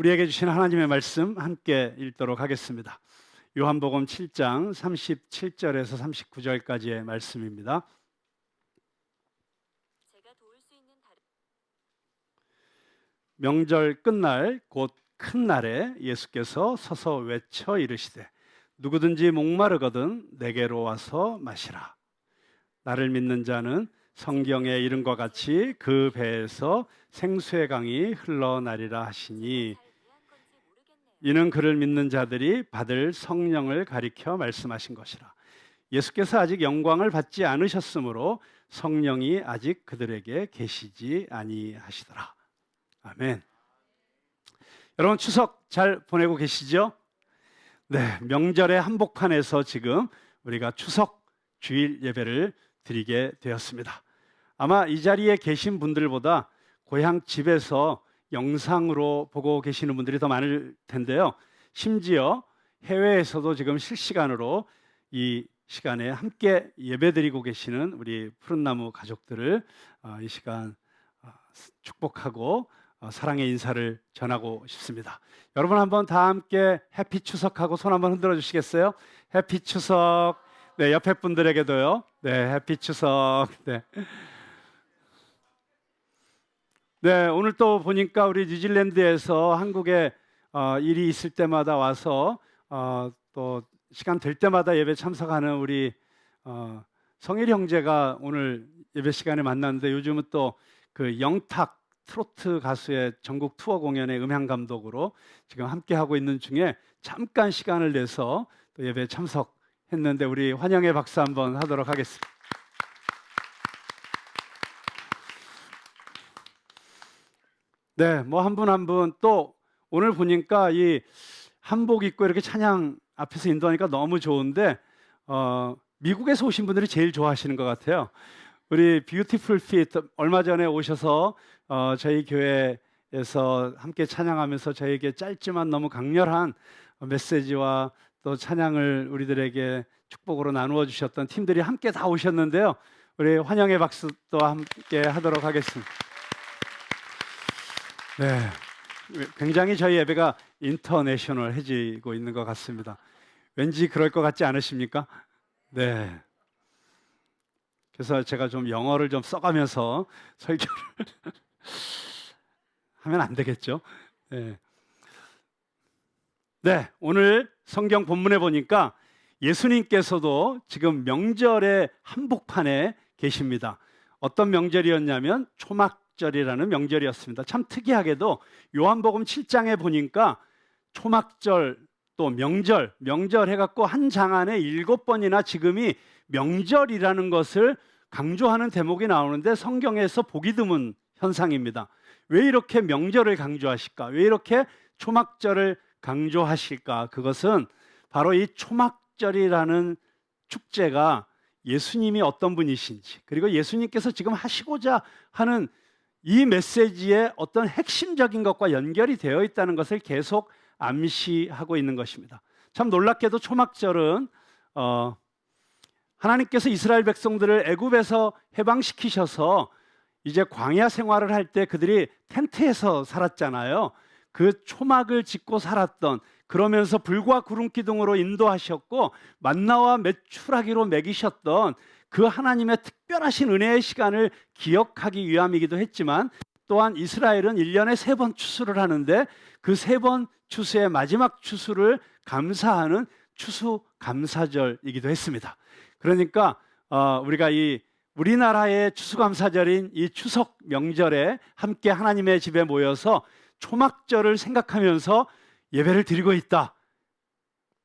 우리에게 주신 하나님의 말씀 함께 읽도록 하겠습니다. 요한복음 7장 37절에서 39절까지의 말씀입니다. 명절 끝날 곧 큰 날에 예수께서 서서 외쳐 이르시되 누구든지 목마르거든 내게로 와서 마시라. 나를 믿는 자는 성경에 이른 것 같이 그 배에서 생수의 강이 흘러나리라 하시니, 이는 그를 믿는 자들이 받을 성령을 가리켜 말씀하신 것이라. 예수께서 아직 영광을 받지 않으셨으므로 성령이 아직 그들에게 계시지 아니하시더라. 아멘. 여러분, 추석 잘 보내고 계시죠? 네, 명절의 한복판에서 지금 우리가 추석 주일 예배를 드리게 되었습니다. 아마 이 자리에 계신 분들보다 고향 집에서 영상으로 보고 계시는 분들이 더 많을 텐데요. 심지어 해외에서도 지금 실시간으로 이 시간에 함께 예배드리고 계시는 우리 푸른나무 가족들을 이 시간 축복하고 사랑의 인사를 전하고 싶습니다. 여러분, 한번 다 함께 해피 추석하고 손 한번 흔들어 주시겠어요? 해피 추석. 네, 옆에 분들에게도요. 네, 해피 추석. 네. 네, 오늘 또 보니까 우리 뉴질랜드에서 한국에 일이 있을 때마다 와서 또 시간 될 때마다 예배 참석하는 우리 성일 형제가 오늘 예배 시간에 만났는데, 요즘은 또 그 영탁 트로트 가수의 전국 투어 공연의 음향 감독으로 지금 함께 하고 있는 중에 잠깐 시간을 내서 또 예배에 참석했는데, 우리 환영의 박수 한번 하도록 하겠습니다. 네, 뭐 한 분 한 분, 또 오늘 보니까 이 한복 입고 이렇게 찬양 앞에서 인도하니까 너무 좋은데 미국에서 오신 분들이 제일 좋아하시는 것 같아요. 우리 뷰티풀 핏 얼마 전에 오셔서 저희 교회에서 함께 찬양하면서 저에게 짧지만 너무 강렬한 메시지와 또 찬양을 우리들에게 축복으로 나누어 주셨던 팀들이 함께 다 오셨는데요. 우리 환영의 박수 또 함께 하도록 하겠습니다. 네, 굉장히 저희 예배가 인터내셔널해지고 있는 것 같습니다. 왠지 그럴 것 같지 않으십니까? 네. 그래서 제가 좀 영어를 좀 써가면서 설교를 하면 안 되겠죠? 네. 네, 오늘 성경 본문에 보니까 예수님께서도 지금 명절의 한복판에 계십니다. 어떤 명절이었냐면 초막절이라는 명절이었습니다. 참 특이하게도 요한복음 7장에 보니까 초막절 또 명절 해갖고 한 장 안에 7번이나 지금이 명절이라는 것을 강조하는 대목이 나오는데, 성경에서 보기 드문 현상입니다. 왜 이렇게 명절을 강조하실까? 왜 이렇게 초막절을 강조하실까? 그것은 바로 이 초막절이라는 축제가 예수님이 어떤 분이신지, 그리고 예수님께서 지금 하시고자 하는 이 메시지의 어떤 핵심적인 것과 연결이 되어 있다는 것을 계속 암시하고 있는 것입니다. 참 놀랍게도 초막절은 하나님께서 이스라엘 백성들을 애굽에서 해방시키셔서 이제 광야 생활을 할 때 그들이 텐트에서 살았잖아요. 그 초막을 짓고 살았던, 그러면서 불과 구름 기둥으로 인도하셨고 만나와 메추라기로 먹이셨던 그 하나님의 특별하신 은혜의 시간을 기억하기 위함이기도 했지만, 또한 이스라엘은 1년에 3번 추수를 하는데 그 3번 추수의 마지막 추수를 감사하는 추수감사절이기도 했습니다. 그러니까 우리가 이 우리나라의 추수감사절인 이 추석 명절에 함께 하나님의 집에 모여서 초막절을 생각하면서 예배를 드리고 있다.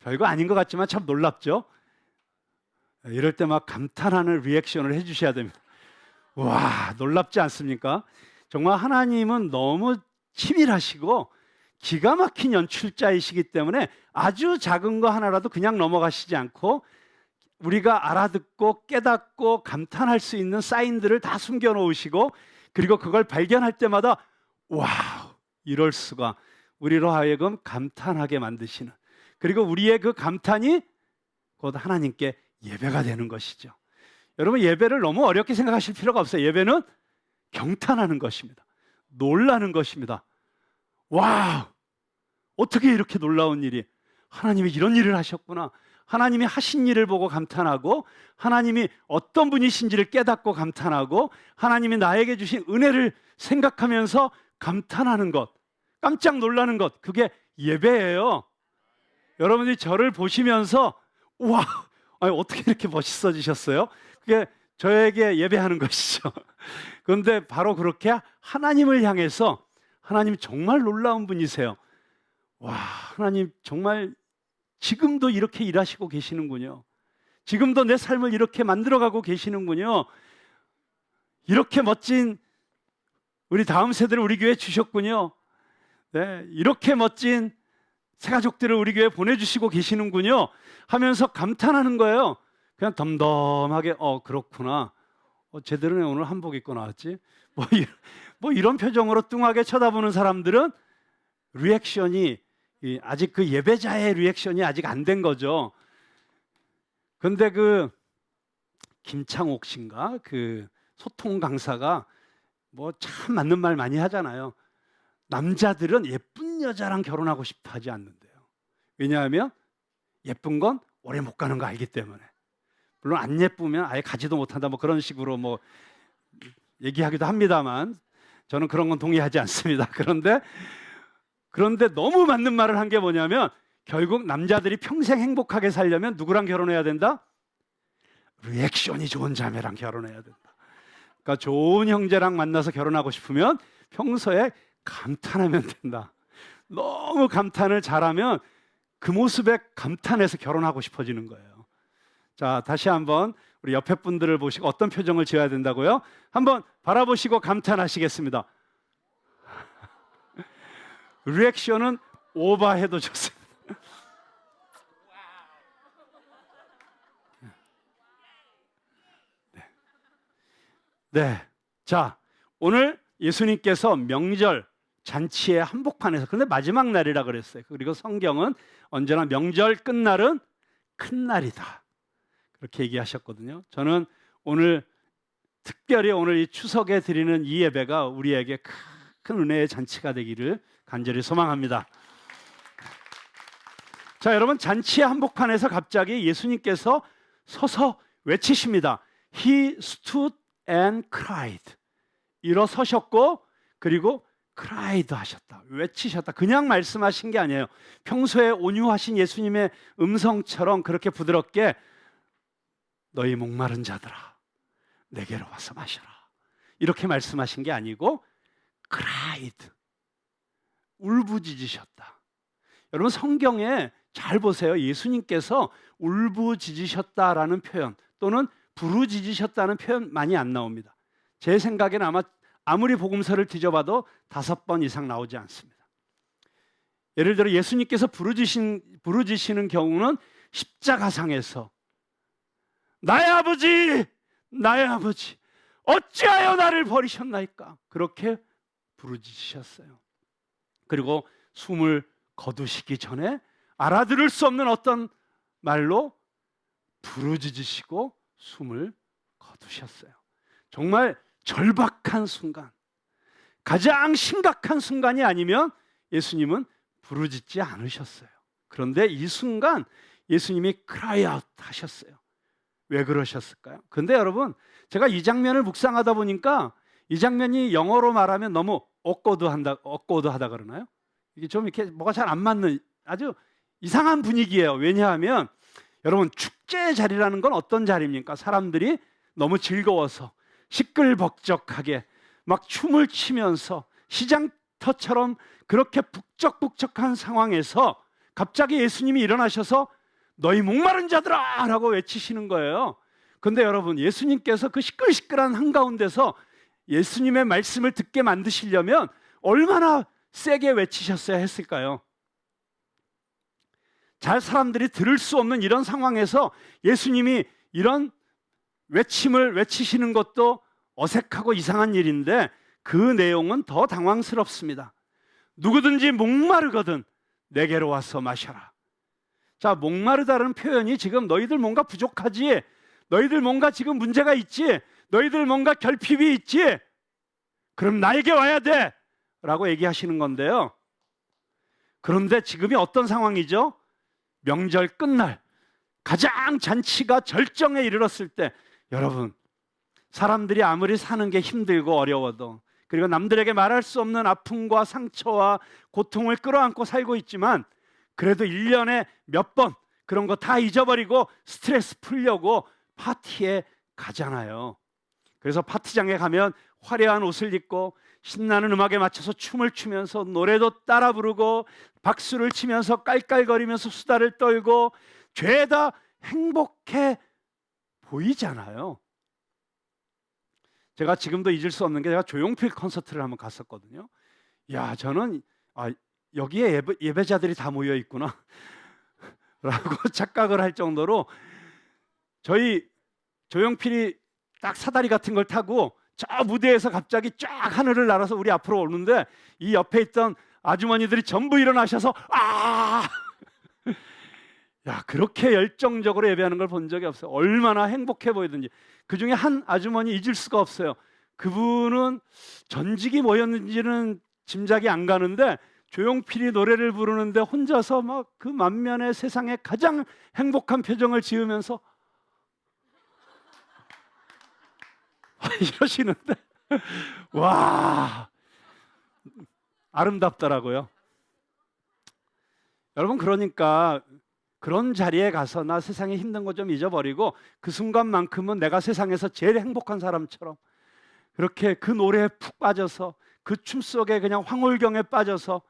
별거 아닌 것 같지만 참 놀랍죠? 이럴 때 막 감탄하는 리액션을 해주셔야 됩니다. 와, 놀랍지 않습니까? 정말 하나님은 너무 치밀하시고 기가 막힌 연출자이시기 때문에 아주 작은 거 하나라도 그냥 넘어가시지 않고 우리가 알아듣고 깨닫고 감탄할 수 있는 사인들을 다 숨겨놓으시고, 그리고 그걸 발견할 때마다 와우, 이럴 수가, 우리로 하여금 감탄하게 만드시는, 그리고 우리의 그 감탄이 곧 하나님께 예배가 되는 것이죠. 여러분, 예배를 너무 어렵게 생각하실 필요가 없어요. 예배는 경탄하는 것입니다. 놀라는 것입니다. 와우, 어떻게 이렇게 놀라운 일이, 하나님이 이런 일을 하셨구나, 하나님이 하신 일을 보고 감탄하고, 하나님이 어떤 분이신지를 깨닫고 감탄하고, 하나님이 나에게 주신 은혜를 생각하면서 감탄하는 것, 깜짝 놀라는 것, 그게 예배예요. 여러분들이 저를 보시면서 우와, 아니, 어떻게 이렇게 멋있어지셨어요? 그게 저에게 예배하는 것이죠. 그런데 바로 그렇게 하나님을 향해서, 하나님 정말 놀라운 분이세요. 와, 하나님 정말 지금도 이렇게 일하시고 계시는군요. 지금도 내 삶을 이렇게 만들어가고 계시는군요. 이렇게 멋진 우리 다음 세대를 우리 교회에 주셨군요. 네, 이렇게 멋진 새 가족들을 우리 교회에 보내주시고 계시는군요 하면서 감탄하는 거예요. 그냥 덤덤하게 그렇구나, 쟤들은 오늘 한복 입고 나왔지, 뭐 이런 표정으로 뚱하게 쳐다보는 사람들은 리액션이 아직 그 예배자의 리액션이 아직 안 된 거죠. 근데 그 김창옥 씨인가, 그 소통 강사가 뭐 참 맞는 말 많이 하잖아요. 남자들은 예쁜 여자랑 결혼하고 싶어 하지 않는데요. 왜냐하면 예쁜 건 오래 못 가는 거 알기 때문에. 물론 안 예쁘면 아예 가지도 못한다, 뭐 그런 식으로 뭐 얘기하기도 합니다만 저는 그런 건 동의하지 않습니다. 그런데 너무 맞는 말을 한 게 뭐냐면, 결국 남자들이 평생 행복하게 살려면 누구랑 결혼해야 된다? 리액션이 좋은 자매랑 결혼해야 된다. 그러니까 좋은 형제랑 만나서 결혼하고 싶으면 평소에 감탄하면 된다. 너무 감탄을 잘하면 그 모습에 감탄해서 결혼하고 싶어지는 거예요. 자, 다시 한번 우리 옆에 분들을 보시고 어떤 표정을 지어야 된다고요? 한번 바라보시고 감탄하시겠습니다. 리액션은 오버해도 좋습니다. 네. 자, 오늘 예수님께서 명절 잔치의 한복판에서, 그런데 마지막 날이라 그랬어요. 그리고 성경은 언제나 명절 끝날은 큰 날이다, 그렇게 얘기하셨거든요. 저는 오늘 특별히 오늘 이 추석에 드리는 이 예배가 우리에게 큰 은혜의 잔치가 되기를 간절히 소망합니다. 자, 여러분, 잔치의 한복판에서 갑자기 예수님께서 서서 외치십니다. He stood and cried. 일어서셨고 그리고 cried 하셨다, 외치셨다. 그냥 말씀하신 게 아니에요. 평소에 온유하신 예수님의 음성처럼 그렇게 부드럽게 너희 목마른 자들아 내게로 와서 마셔라, 이렇게 말씀하신 게 아니고 cried, 울부짖으셨다. 여러분, 성경에 잘 보세요. 예수님께서 울부짖으셨다라는 표현 또는 부르짖으셨다는 표현 많이 안 나옵니다. 제 생각에는 아무리 복음서를 뒤져봐도 5번 이상 나오지 않습니다. 예를 들어 예수님께서 부르짖으시는 경우는 십자가상에서 나의 아버지, 나의 아버지, 어찌하여 나를 버리셨나이까, 그렇게 부르짖으셨어요. 그리고 숨을 거두시기 전에 알아들을 수 없는 어떤 말로 부르짖으시고 숨을 거두셨어요. 정말 절박한 순간, 가장 심각한 순간이 아니면 예수님은 부르짖지 않으셨어요. 그런데 이 순간 예수님이 cry out 하셨어요. 왜 그러셨을까요? 근데 여러분, 제가 이 장면을 묵상하다 보니까 이 장면이 영어로 말하면 너무 awkward하다 그러나요? 이게 좀 이렇게 뭐가 잘 안 맞는 아주 이상한 분위기예요. 왜냐하면 여러분, 축제의 자리라는 건 어떤 자리입니까? 사람들이 너무 즐거워서 시끌벅적하게 막 춤을 추면서 시장터처럼 그렇게 북적북적한 상황에서 갑자기 예수님이 일어나셔서 너희 목마른 자들아 라고 외치시는 거예요. 그런데 여러분, 예수님께서 그 시끌시끌한 한가운데서 예수님의 말씀을 듣게 만드시려면 얼마나 세게 외치셨어야 했을까요? 잘 사람들이 들을 수 없는 이런 상황에서 예수님이 이런 외침을 외치시는 것도 어색하고 이상한 일인데 그 내용은 더 당황스럽습니다. 누구든지 목마르거든 내게로 와서 마셔라. 자, 목마르다는 표현이 지금 너희들 뭔가 부족하지, 너희들 뭔가 지금 문제가 있지, 너희들 뭔가 결핍이 있지, 그럼 나에게 와야 돼 라고 얘기하시는 건데요. 그런데 지금이 어떤 상황이죠? 명절 끝날 가장 잔치가 절정에 이르렀을 때, 여러분, 사람들이 아무리 사는 게 힘들고 어려워도, 그리고 남들에게 말할 수 없는 아픔과 상처와 고통을 끌어안고 살고 있지만, 그래도 1년에 몇 번 그런 거 다 잊어버리고 스트레스 풀려고 파티에 가잖아요. 그래서 파티장에 가면 화려한 옷을 입고 신나는 음악에 맞춰서 춤을 추면서 노래도 따라 부르고 박수를 치면서 깔깔거리면서 수다를 떨고 죄다 행복해 보이잖아요. 제가 지금도 잊을 수 없는 게, 제가 조용필 콘서트를 한번 갔었거든요. 야, 저는 여기에 예배자들이 다 모여 있구나 라고 착각을 할 정도로, 저희 조용필이 딱 사다리 같은 걸 타고 저 무대에서 갑자기 쫙 하늘을 날아서 우리 앞으로 오는데, 이 옆에 있던 아주머니들이 전부 일어나셔서 야, 그렇게 열정적으로 예배하는 걸 본 적이 없어요. 얼마나 행복해 보이든지. 그 중에 한 아주머니 잊을 수가 없어요. 그분은 전직이 뭐였는지는 짐작이 안 가는데, 조용필이 노래를 부르는데 혼자서 막 그 만면의 세상에 가장 행복한 표정을 지으면서 이러시는데 와, 아름답더라고요. 여러분, 그러니까 그런 자리에 가서 나 세상에 힘든 거 좀 잊어버리고 그 순간만큼은 내가 세상에서 제일 행복한 사람처럼 그렇게 그 노래에 푹 빠져서 그 춤 속에 그냥 황홀경에 빠져서,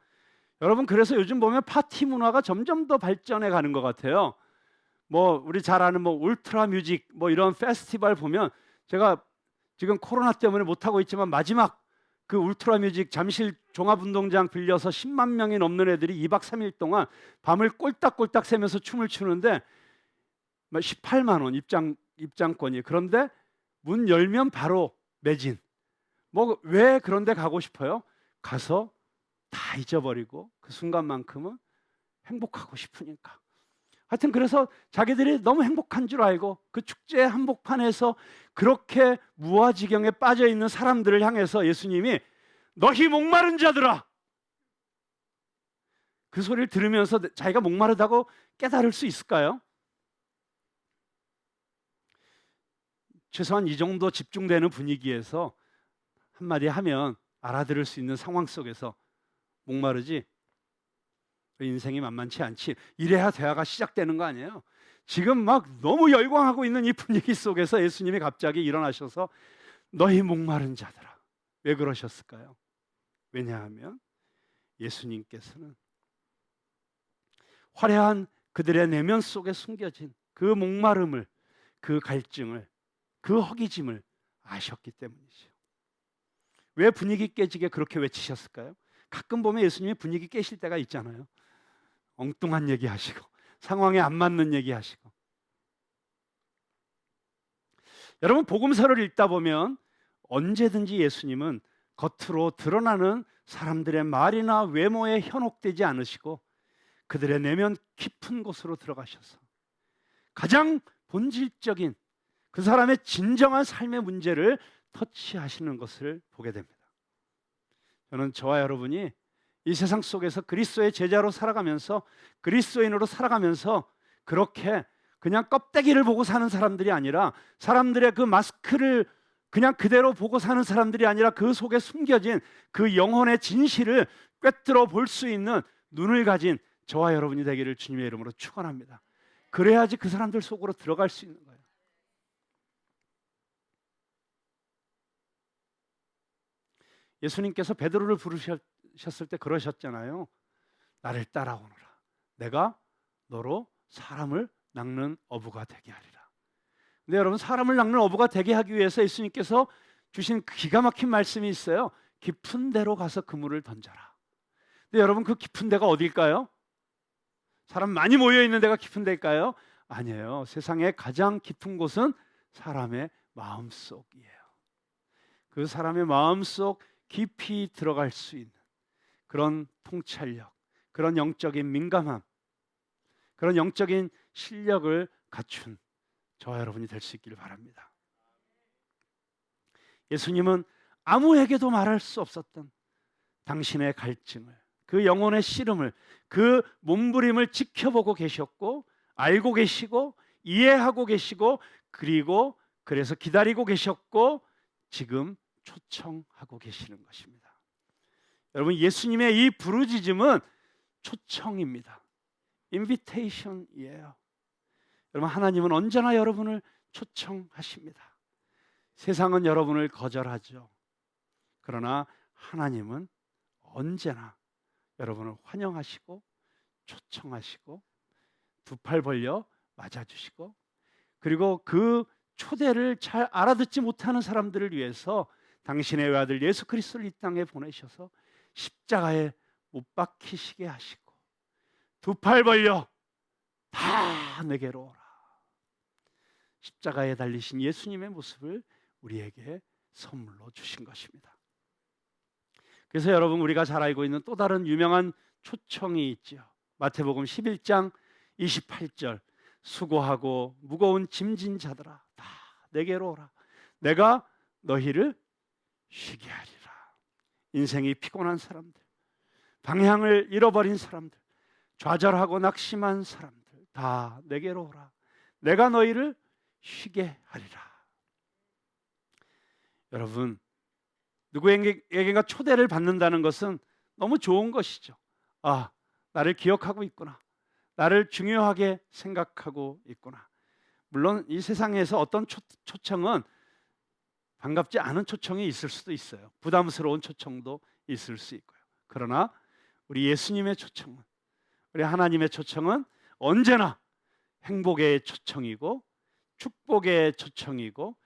여러분, 그래서 요즘 보면 파티 문화가 점점 더 발전해 가는 것 같아요. 뭐 우리 잘 아는 뭐 울트라 뮤직 뭐 이런 페스티벌 보면, 제가 지금 코로나 때문에 못 하고 있지만 마지막 그 울트라 뮤직 잠실 종합운동장 빌려서 10만 명이 넘는 애들이 2박 3일 동안 밤을 꼴딱꼴딱 새면서 춤을 추는데 18만 원 입장권이. 그런데 문 열면 바로 매진. 뭐 왜 그런 데 가고 싶어요? 가서 다 잊어버리고 그 순간만큼은 행복하고 싶으니까. 하여튼 그래서 자기들이 너무 행복한 줄 알고 그 축제 한복판에서 그렇게 무아지경에 빠져 있는 사람들을 향해서 예수님이 너희 목마른 자들아, 그 소리를 들으면서 자기가 목마르다고 깨달을 수 있을까요? 최소한 이 정도 집중되는 분위기에서 한마디 하면 알아들을 수 있는 상황 속에서 목마르지? 인생이 만만치 않지. 이래야 대화가 시작되는 거 아니에요? 지금 막 너무 열광하고 있는 이 분위기 속에서 예수님이 갑자기 일어나셔서 너희 목마른 자들아. 왜 그러셨을까요? 왜냐하면 예수님께서는 화려한 그들의 내면 속에 숨겨진 그 목마름을, 그 갈증을, 그 허기짐을 아셨기 때문이죠. 왜 분위기 깨지게 그렇게 외치셨을까요? 가끔 보면 예수님이 분위기 깨실 때가 있잖아요. 엉뚱한 얘기 하시고 상황에 안 맞는 얘기 하시고. 여러분, 복음서를 읽다 보면 언제든지 예수님은 겉으로 드러나는 사람들의 말이나 외모에 현혹되지 않으시고 그들의 내면 깊은 곳으로 들어가셔서 가장 본질적인 그 사람의 진정한 삶의 문제를 터치하시는 것을 보게 됩니다. 저는 저와 여러분이 이 세상 속에서 그리스도의 제자로 살아가면서, 그리스도인으로 살아가면서 그렇게 그냥 껍데기를 보고 사는 사람들이 아니라, 사람들의 그 마스크를 그냥 그대로 보고 사는 사람들이 아니라 그 속에 숨겨진 그 영혼의 진실을 꿰뚫어 볼 수 있는 눈을 가진 저와 여러분이 되기를 주님의 이름으로 축원합니다. 그래야지 그 사람들 속으로 들어갈 수 있는 거예요. 예수님께서 베드로를 부르셨을 때 그러셨잖아요. 나를 따라오너라. 내가 너로 사람을 낚는 어부가 되게 하리라. 근데 여러분, 사람을 낚는 어부가 되게 하기 위해서 예수님께서 주신 기가 막힌 말씀이 있어요. 깊은 데로 가서 그물을 던져라. 근데 여러분, 그 깊은 데가 어딜까요? 사람 많이 모여 있는 데가 깊은 데일까요? 아니에요. 세상의 가장 깊은 곳은 사람의 마음속이에요. 그 사람의 마음속 깊이 들어갈 수 있는 그런 통찰력, 그런 영적인 민감함, 그런 영적인 실력을 갖춘 저와 여러분이 될 수 있기를 바랍니다. 예수님은 아무에게도 말할 수 없었던 당신의 갈증을, 그 영혼의 씨름을, 그 몸부림을 지켜보고 계셨고 알고 계시고 이해하고 계시고 그리고 그래서 기다리고 계셨고 지금 초청하고 계시는 것입니다. 여러분, 예수님의 이 부르짖음은 초청입니다. 인비테이션이에요. 여러분, 하나님은 언제나 여러분을 초청하십니다. 세상은 여러분을 거절하죠. 그러나 하나님은 언제나 여러분을 환영하시고 초청하시고 두 팔 벌려 맞아주시고 그리고 그 초대를 잘 알아듣지 못하는 사람들을 위해서 당신의 외아들 예수 그리스도를 이 땅에 보내셔서 십자가에 못 박히시게 하시고 두 팔 벌려 다 내게로 오라. 십자가에 달리신 예수님의 모습을 우리에게 선물로 주신 것입니다. 그래서 여러분, 우리가 잘 알고 있는 또 다른 유명한 초청이 있죠. 마태복음 11장 28절, 수고하고 무거운 짐진 자들아 다 내게로 오라. 내가 너희를 쉬게 하리라. 인생이 피곤한 사람들, 방향을 잃어버린 사람들, 좌절하고 낙심한 사람들 다 내게로 오라. 내가 너희를 쉬게 하리라. 여러분, 누구에게가 초대를 받는다는 것은 너무 좋은 것이죠. 아, 나를 기억하고 있구나. 나를 중요하게 생각하고 있구나. 물론 이 세상에서 어떤 초청은 반갑지 않은 초청이 있을 수도 있어요. 부담스러운 초청도 있을 수 있고요. 그러나 우리 예수님의 초청은, 우리 하나님의 초청은 언제나 행복의 초청이고 축복의 초청이고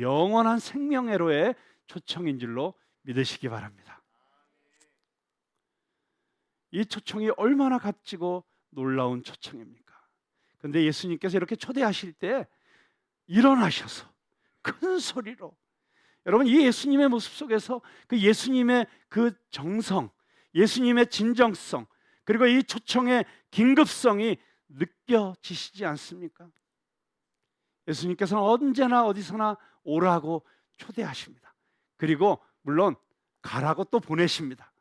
영원한 생명회로의 초청인 줄로 믿으시기 바랍니다. 이 초청이 얼마나 값지고 놀라운 초청입니까? 그런데 예수님께서 이렇게 초대하실 때 일어나셔서 큰 소리로, 여러분, 이 예수님의 모습 속에서 그 예수님의 그 정성, 예수님의 진정성, 그리고 이 초청의 긴급성이 느껴지시지 않습니까? 예수님께서는 언제나 어디서나 오라고 초대하십니다. 그리고 물론 가라고 또 보내십니다.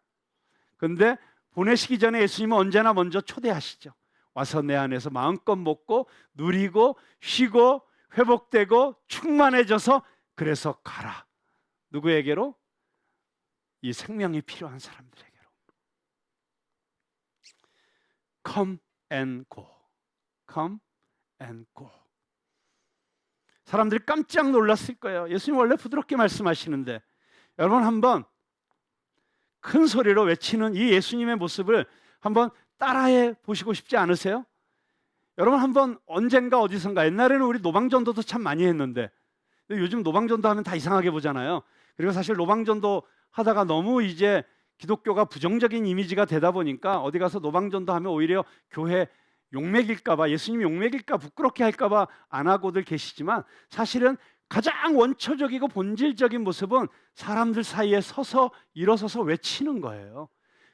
그런데 보내시기 전에 예수님은 언제나 먼저 초대하시죠. 와서 내 안에서 마음껏 먹고 누리고 쉬고 회복되고 충만해져서 그래서 가라. 누구에게로? 이 생명이 필요한 사람들에게로. Come and go. Come and go. 사람들이 깜짝 놀랐을 거예요. 예수님 원래 부드럽게 말씀하시는데, 여러분 한번 큰 소리로 외치는 이 예수님의 모습을 한번 따라해 보시고 싶지 않으세요? 여러분 한번 언젠가 어디선가, 옛날에는 우리 노방전도도 참 많이 했는데 요즘 노방전도 하면 다 이상하게 보잖아요. 그리고 사실 노방전도 하다가 너무 이제 기독교가 부정적인 이미지가 되다 보니까 어디 가서 노방전도 하면 오히려 교회 욕먹일까봐, 예수님이 욕먹일까 부끄럽게 할까봐 안 하고들 계시지만, 사실은 가장 원초적이고 본질적인 모습은 사람들 사이에 서서 일어서서 외치는 거예요.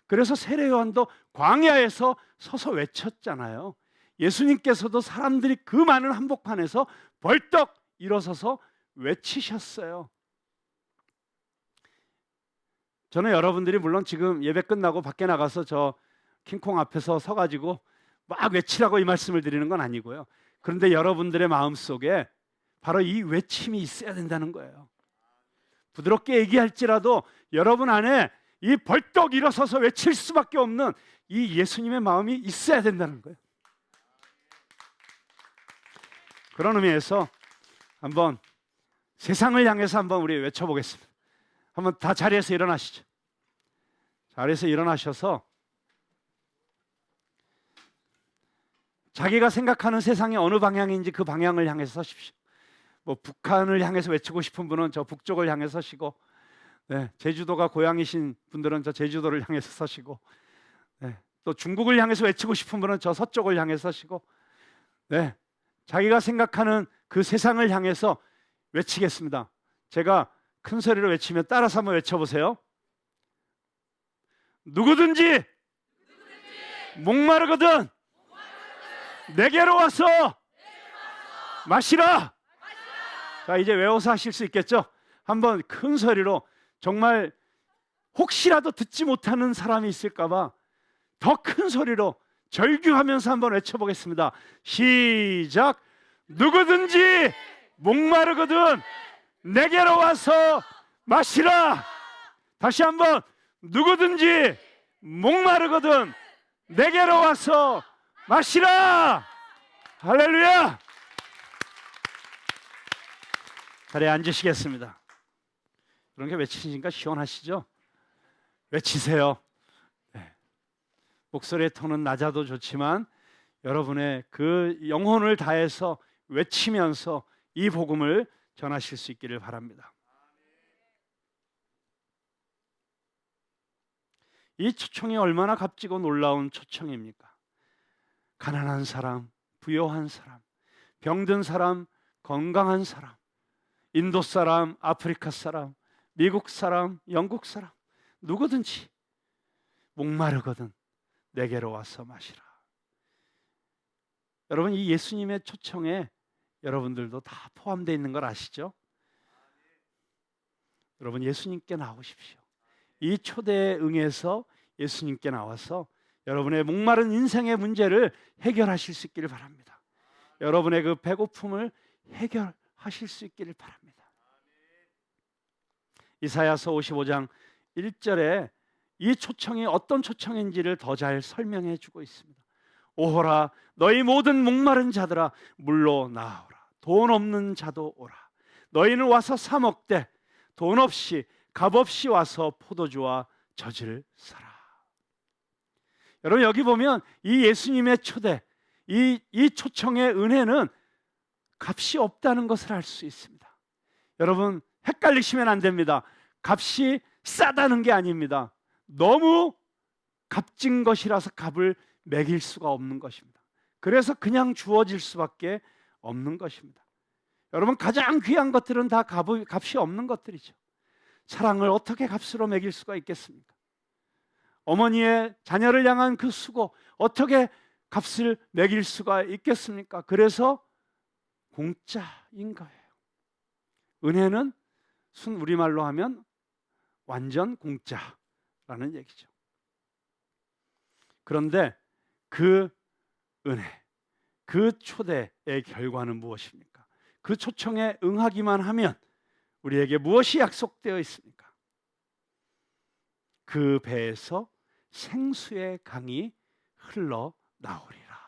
그래서 세례 요한도 광야에서 서서 외쳤잖아요. 예수님께서도 사람들이 그 많은 한복판에서 벌떡 일어서서 외치셨어요. 저는 여러분들이 물론 지금 예배 끝나고 밖에 나가서 저 킹콩 앞에서 서가지고 막 외치라고 이 말씀을 드리는 건 아니고요. 그런데 여러분들의 마음속에 바로 이 외침이 있어야 된다는 거예요. 부드럽게 얘기할지라도 여러분 안에 이 벌떡 일어서서 외칠 수밖에 없는 이 예수님의 마음이 있어야 된다는 거예요. 그런 의미에서 한번 세상을 향해서 한번 우리 외쳐보겠습니다. 한번 다 자리에서 일어나시죠. 자리에서 일어나셔서 자기가 생각하는 세상이 어느 방향인지 그 방향을 향해서 서십시오. 뭐 북한을 향해서 외치고 싶은 분은 저 북쪽을 향해 서시고, 네, 제주도가 고향이신 분들은 저 제주도를 향해서 서시고, 네, 또 중국을 향해서 외치고 싶은 분은 저 서쪽을 향해 서시고, 네, 자기가 생각하는 그 세상을 향해서 외치겠습니다. 제가 큰 소리로 외치면 따라서 한번 외쳐보세요. 누구든지 목마르거든 내게로 와서 마시라. 자, 이제 외워서 하실 수 있겠죠? 한번 큰 소리로, 정말 혹시라도 듣지 못하는 사람이 있을까 봐 더 큰 소리로 절규하면서 한번 외쳐보겠습니다. 시작. 누구든지 목마르거든 내게로 와서 마시라. 다시 한번, 누구든지 목마르거든 내게로 와서 마시라. 할렐루야. 자리에 앉으시겠습니다. 그런 게 외치시니까 시원하시죠? 외치세요. 네. 목소리의 톤은 낮아도 좋지만 여러분의 그 영혼을 다해서 외치면서 이 복음을 전하실 수 있기를 바랍니다. 이 초청이 얼마나 값지고 놀라운 초청입니까? 가난한 사람, 부요한 사람, 병든 사람, 건강한 사람, 인도 사람, 아프리카 사람, 미국 사람, 영국 사람, 누구든지 목마르거든 내게로 와서 마시라. 여러분, 이 예수님의 초청에 여러분들도 다 포함되어 있는 걸 아시죠? 여러분, 예수님께 나오십시오. 이 초대에 응해서 예수님께 나와서 여러분의 목마른 인생의 문제를 해결하실 수 있기를 바랍니다. 여러분의 그 배고픔을 해결하실 수 있기를 바랍니다. 이사야서 55장 1절에 이 초청이 어떤 초청인지를 더 잘 설명해 주고 있습니다. 오호라 너희 모든 목마른 자들아 물로 나오라. 돈 없는 자도 오라. 너희는 와서 사 먹되 돈 없이 값 없이 와서 포도주와 젖을 사라. 여러분, 여기 보면 이 예수님의 초대, 이 초청의 은혜는 값이 없다는 것을 알 수 있습니다. 여러분, 헷갈리시면 안 됩니다. 값이 싸다는 게 아닙니다. 너무 값진 것이라서 값을 매길 수가 없는 것입니다. 그래서 그냥 주어질 수밖에 없는 것입니다. 여러분, 가장 귀한 것들은 다 값이 없는 것들이죠. 사랑을 어떻게 값으로 매길 수가 있겠습니까? 어머니의 자녀를 향한 그 수고 어떻게 값을 매길 수가 있겠습니까? 그래서 공짜인 거예요. 은혜는 우리말로 하면 완전 공짜라는 얘기죠. 그런데 그 은혜, 그 초대의 결과는 무엇입니까? 그 초청에 응하기만 하면 우리에게 무엇이 약속되어 있습니까? 그 배에서 생수의 강이 흘러나오리라.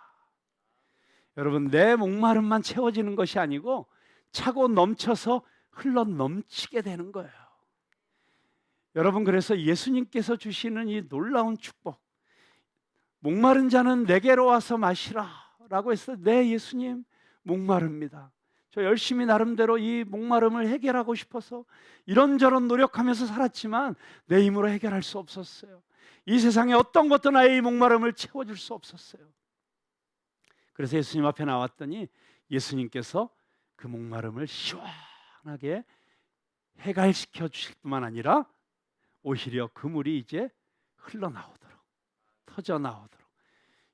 여러분, 내 목마름만 채워지는 것이 아니고 차고 넘쳐서 흘러 넘치게 되는 거예요. 여러분, 그래서 예수님께서 주시는 이 놀라운 축복, 목마른 자는 내게로 와서 마시라 라고 해서, 네 예수님 목마릅니다. 저 열심히 나름대로 이 목마름을 해결하고 싶어서 이런저런 노력하면서 살았지만 내 힘으로 해결할 수 없었어요. 이 세상에 어떤 것도 나의 이 목마름을 채워줄 수 없었어요. 그래서 예수님 앞에 나왔더니 예수님께서 그 목마름을 시원하게 해갈시켜 주실 뿐만 아니라 오히려 그 물이 이제 흘러나오도록, 터져나오도록.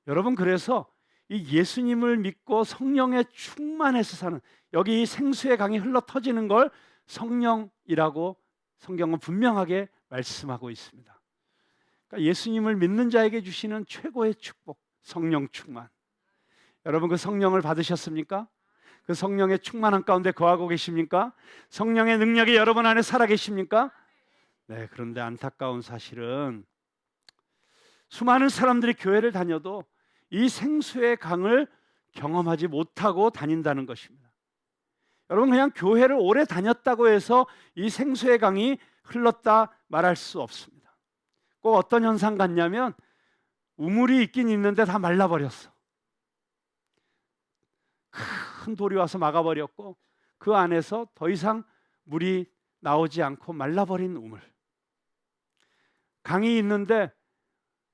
여러분, 그래서 이 예수님을 믿고 성령에 충만해서 사는, 여기 이 생수의 강이 흘러 터지는 걸 성령이라고 성경은 분명하게 말씀하고 있습니다. 그러니까 예수님을 믿는 자에게 주시는 최고의 축복, 성령 충만. 여러분, 그 성령을 받으셨습니까? 그 성령의 충만한 가운데 거하고 계십니까? 성령의 능력이 여러분 안에 살아 계십니까? 네, 그런데 안타까운 사실은 수많은 사람들이 교회를 다녀도 이 생수의 강을 경험하지 못하고 다닌다는 것입니다. 여러분, 그냥 교회를 오래 다녔다고 해서 이 생수의 강이 흘렀다 말할 수 없습니다. 꼭 어떤 현상 같냐면 우물이 있긴 있는데 다 말라버렸어. 큰 돌이 와서 막아버렸고 그 안에서 더 이상 물이 나오지 않고 말라버린 우물. 강이 있는데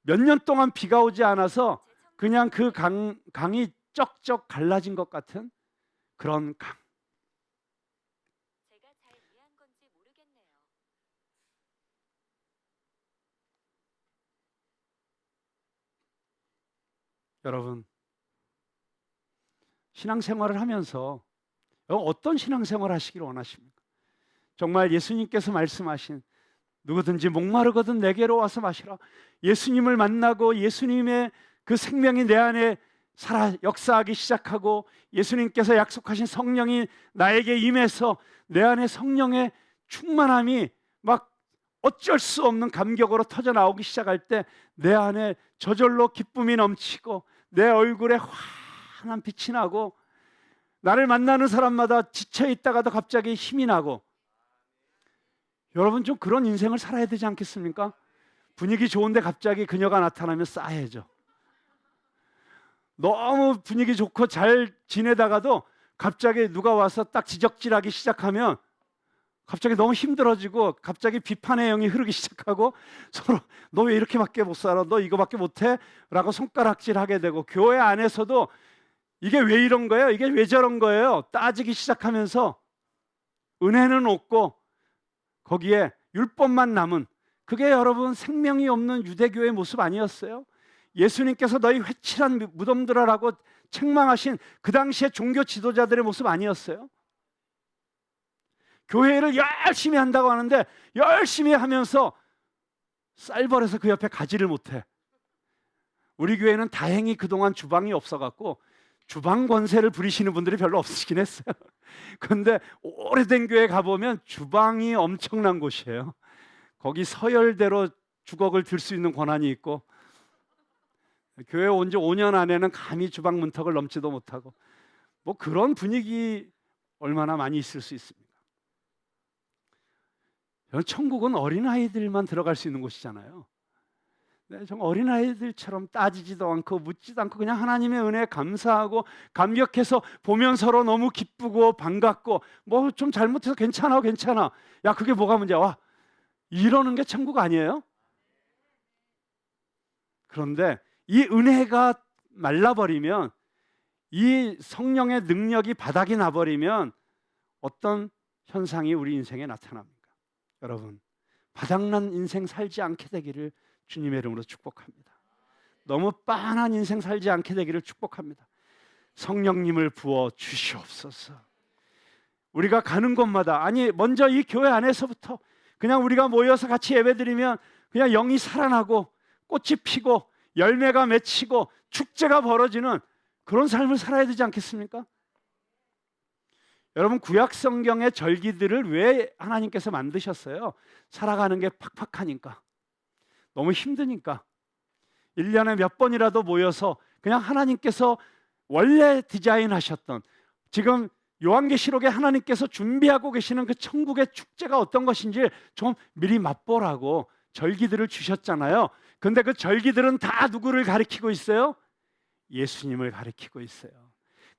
몇 년 동안 비가 오지 않아서 그냥 그 강이 쩍쩍 갈라진 것 같은 그런 강. 제가 잘 이해한 건지 모르겠네요. 여러분, 신앙생활을 하면서 어떤 신앙생활 하시기를 원하십니까? 정말 예수님께서 말씀하신 누구든지 목마르거든 내게로 와서 마시라. 예수님을 만나고 예수님의 그 생명이 내 안에 살아 역사하기 시작하고 예수님께서 약속하신 성령이 나에게 임해서 내 안에 성령의 충만함이 막 어쩔 수 없는 감격으로 터져 나오기 시작할 때 내 안에 저절로 기쁨이 넘치고 내 얼굴에 환한 빛이 나고 나를 만나는 사람마다 지쳐 있다가도 갑자기 힘이 나고. 여러분 좀 그런 인생을 살아야 되지 않겠습니까? 분위기 좋은데 갑자기 그녀가 나타나면 싸해져. 너무 분위기 좋고 잘 지내다가도 갑자기 누가 와서 딱 지적질하기 시작하면 갑자기 너무 힘들어지고 갑자기 비판의 영이 흐르기 시작하고 서로 너 왜 이렇게밖에 못 살아? 너 이거밖에 못해? 라고 손가락질하게 되고 교회 안에서도 이게 왜 이런 거예요? 이게 왜 저런 거예요? 따지기 시작하면서 은혜는 없고 거기에 율법만 남은 그게 여러분 생명이 없는 유대교의 모습 아니었어요? 예수님께서 너희 회칠한 무덤들아라고 책망하신 그 당시의 종교 지도자들의 모습 아니었어요? 교회를 열심히 한다고 하는데 열심히 하면서 쌀벌에서 그 옆에 가지를 못해. 우리 교회는 다행히 그동안 주방이 없어갖고 주방 권세를 부리시는 분들이 별로 없으시긴 했어요. 그런데 오래된 교회 가보면 주방이 엄청난 곳이에요. 거기 서열대로 주걱을 들 수 있는 권한이 있고 교회 온 지 5년 안에는 감히 주방 문턱을 넘지도 못하고 뭐 그런 분위기 얼마나 많이 있을 수 있습니까? 천국은 어린아이들만 들어갈 수 있는 곳이잖아요. 네, 정말 어린아이들처럼 따지지도 않고 묻지도 않고 그냥 하나님의 은혜에 감사하고 감격해서 보면 서로 너무 기쁘고 반갑고 뭐 좀 잘못해서 괜찮아 괜찮아 야 그게 뭐가 문제야 와 이러는 게 천국 아니에요? 그런데 이 은혜가 말라버리면 이 성령의 능력이 바닥이 나버리면 어떤 현상이 우리 인생에 나타납니까? 여러분 바닥난 인생 살지 않게 되기를 주님의 이름으로 축복합니다. 너무 빤한 인생 살지 않게 되기를 축복합니다. 성령님을 부어 주시옵소서. 우리가 가는 곳마다 아니 먼저 이 교회 안에서부터 그냥 우리가 모여서 같이 예배드리면 그냥 영이 살아나고 꽃이 피고 열매가 맺히고 축제가 벌어지는 그런 삶을 살아야 되지 않겠습니까? 여러분 구약 성경의 절기들을 왜 하나님께서 만드셨어요? 살아가는 게 팍팍하니까 너무 힘드니까 1년에 몇 번이라도 모여서 그냥 하나님께서 원래 디자인하셨던 지금 요한계시록에 하나님께서 준비하고 계시는 그 천국의 축제가 어떤 것인지 좀 미리 맛보라고 절기들을 주셨잖아요. 그런데 그 절기들은 다 누구를 가리키고 있어요? 예수님을 가리키고 있어요.